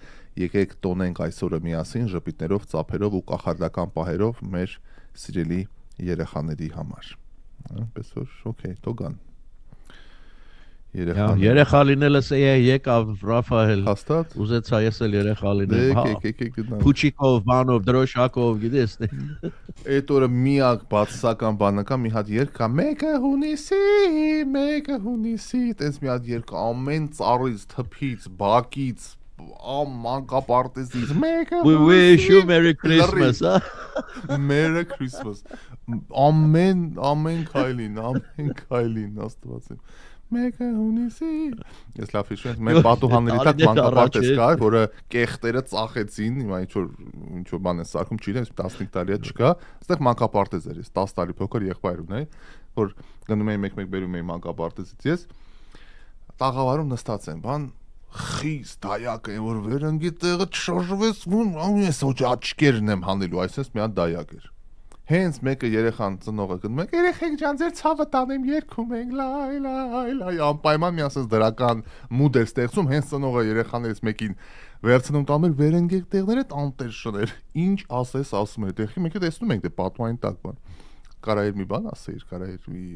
Speaker 1: եկեք տոնենք այսօրը միասին ժպիտներով, ծափերով ու կախարդական պահերով մեր սիրելի երեխաների համար։ Այնպես որ, օքեյ, թողան։
Speaker 2: Երեխա լինելս եկավ Ռաֆայել։
Speaker 1: Հաստատ։
Speaker 2: Ուզեցա ես էլ երեխա լինեմ։
Speaker 1: Եկեք գնանք։
Speaker 2: Փուչիկով, բանով, դրոշակով, գիտես։
Speaker 1: Այդ օրը միակ բացասական բանը կա, մի հատ երգ կա, մեկը հունիսի, տենց մի հատ երգ ամեն ծառից, թփից, բակից, մանկապարտեզից, մեկը
Speaker 2: We wish you Merry Christmas,
Speaker 1: Merry Christmas։ Ամեն քայլին աստվածին։ Մեկը հունիսի։ Ես լավ հիշում եմ, մեր պատուհանների տակ մանկապարտեզ կար, որը կեղտերը ծախեցին, հիմա ինչ որ բան է սարքում, չի լինի, 15 տարի է չկա, այստեղ մանկապարտեզ էր, 10 տարի փոքր եղբայր ունեի, որ գնում էի մեկ-մեկ բերում էի մանկապարտեզից ես, տաղավարում նստած եմ, բան խիստ դայակ է, որ վերնգի տեղը չշարժվեց, ես ոչ աչքերն եմ հանելու, այսպես մի հատ դայակ էր։ Հենց մեկը երեխան ծնողը գնում եք, երեխեք ջան, ձեր ցավը տանեմ, երգում ենք, լայ, անպայման մի ասես դրական մուդ էր ստեղծում, հենց ծնողը երեխաներից մեկին վերցնում տանում էր, վերնգեք տեղները տանտեր շներ, ինչ ասես ասում էր, տեղի մեկը տեսնում ենք, դե պատմային տակ բան, կարա էր մի բան ասեիր, կարա էր մի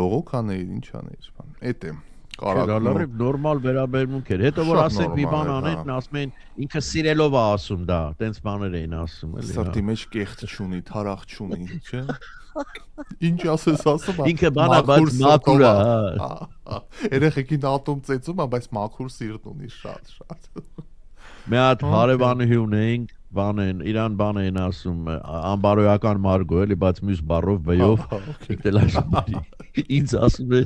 Speaker 1: բողոք աներ, ինչ աներ, բան, էդ է։
Speaker 2: Կարակնորի նորմալ վերաբերմունք էր։ Հետո որ ասեք մի բան անեն, ասում են ինքը սիրելով է ասում դա, տենց բաներ էին ասում, էլի։
Speaker 1: Սրտի մեջ կեղծ չունի, թարախ չունի, չէ՞։ Ինչ ասես ասում,
Speaker 2: ինքը բանա, բայց մաքուր է,
Speaker 1: երեխեքին ատում ծեծում, բայց մաքուր սիրտ ունի շատ։
Speaker 2: Մի հատ հարևանի ունեինք, բանեն, իրան բան էին ասում, անբարոյական մարգո էլի, բայց մյուս բառով բյով, ինքն էլ ասում էր, ինձ ասում է,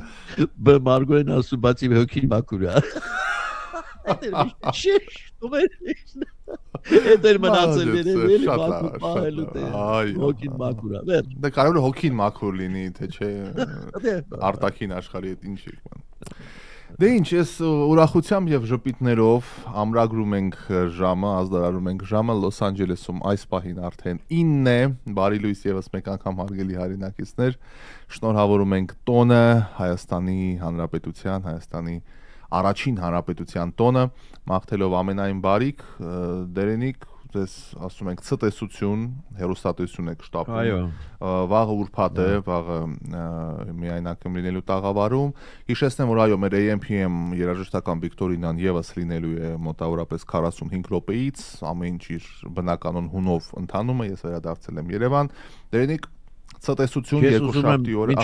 Speaker 2: մարգո են ասում, բայց իմ հոգին մաքուր է։ Շեշ, էդ էր մնացել երևի, էլի մաքուր պահելու տեղ, հոգին մաքուր է, վեր։
Speaker 1: Դե կարող է հոգին մաքուր լինի, թե չէ, արտաքին աշխարհի հետ ինչ է։ Դե ինչ, ես ուրախությամբ եւ ժպիտներով ամրագրում ենք ժամը, ազդարարում ենք ժամը Լոս Անջելեսում այս պահին արդեն 9 է, բարի լույս եւս մեկ անգամ հարգելի հայրենակիցներ, շնորհավորում ենք տոնը Հայաստանի Հանրապետության, Հայաստանի առաջին հանրապետության տոնը, մաղթելով ամենայն բարիք, դերենիկ, ձեզ ասում ենք ցտեսություն, հերոստատեսություն եք շտապում։ Վաղը ուրբաթ է, վաղը միայնակում լինելու տաղավարում։ Հիշեցնեմ, որ այո, մեր AMPM երաժշտական վիկտորինան եւս լինելու է մոտավորապես 45 րոպեից, ամեն ինչ իր բնականon հունով ընթանում է, ես վերադարձել եմ Երևան։ Դերենիկ ցտեսություն երկուշաբթի օրը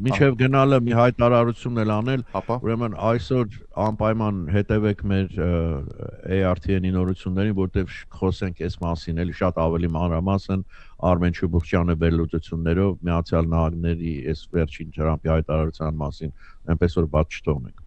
Speaker 2: մինչև գնալը մի հայտարարություն էլ անել, ուրեմն այսօր անպայման հետևեք մեր ARTN-ի նորություններին, որտեղ խոսենք այս մասին, էլի շատ ավելի մանրամասն Արմեն Չուբուխյանը վերլուծություններով Միացյալ Նահանգների այս վերջին Թրամփի հայտարարության մասին, այնպես որ բաց չթողնենք։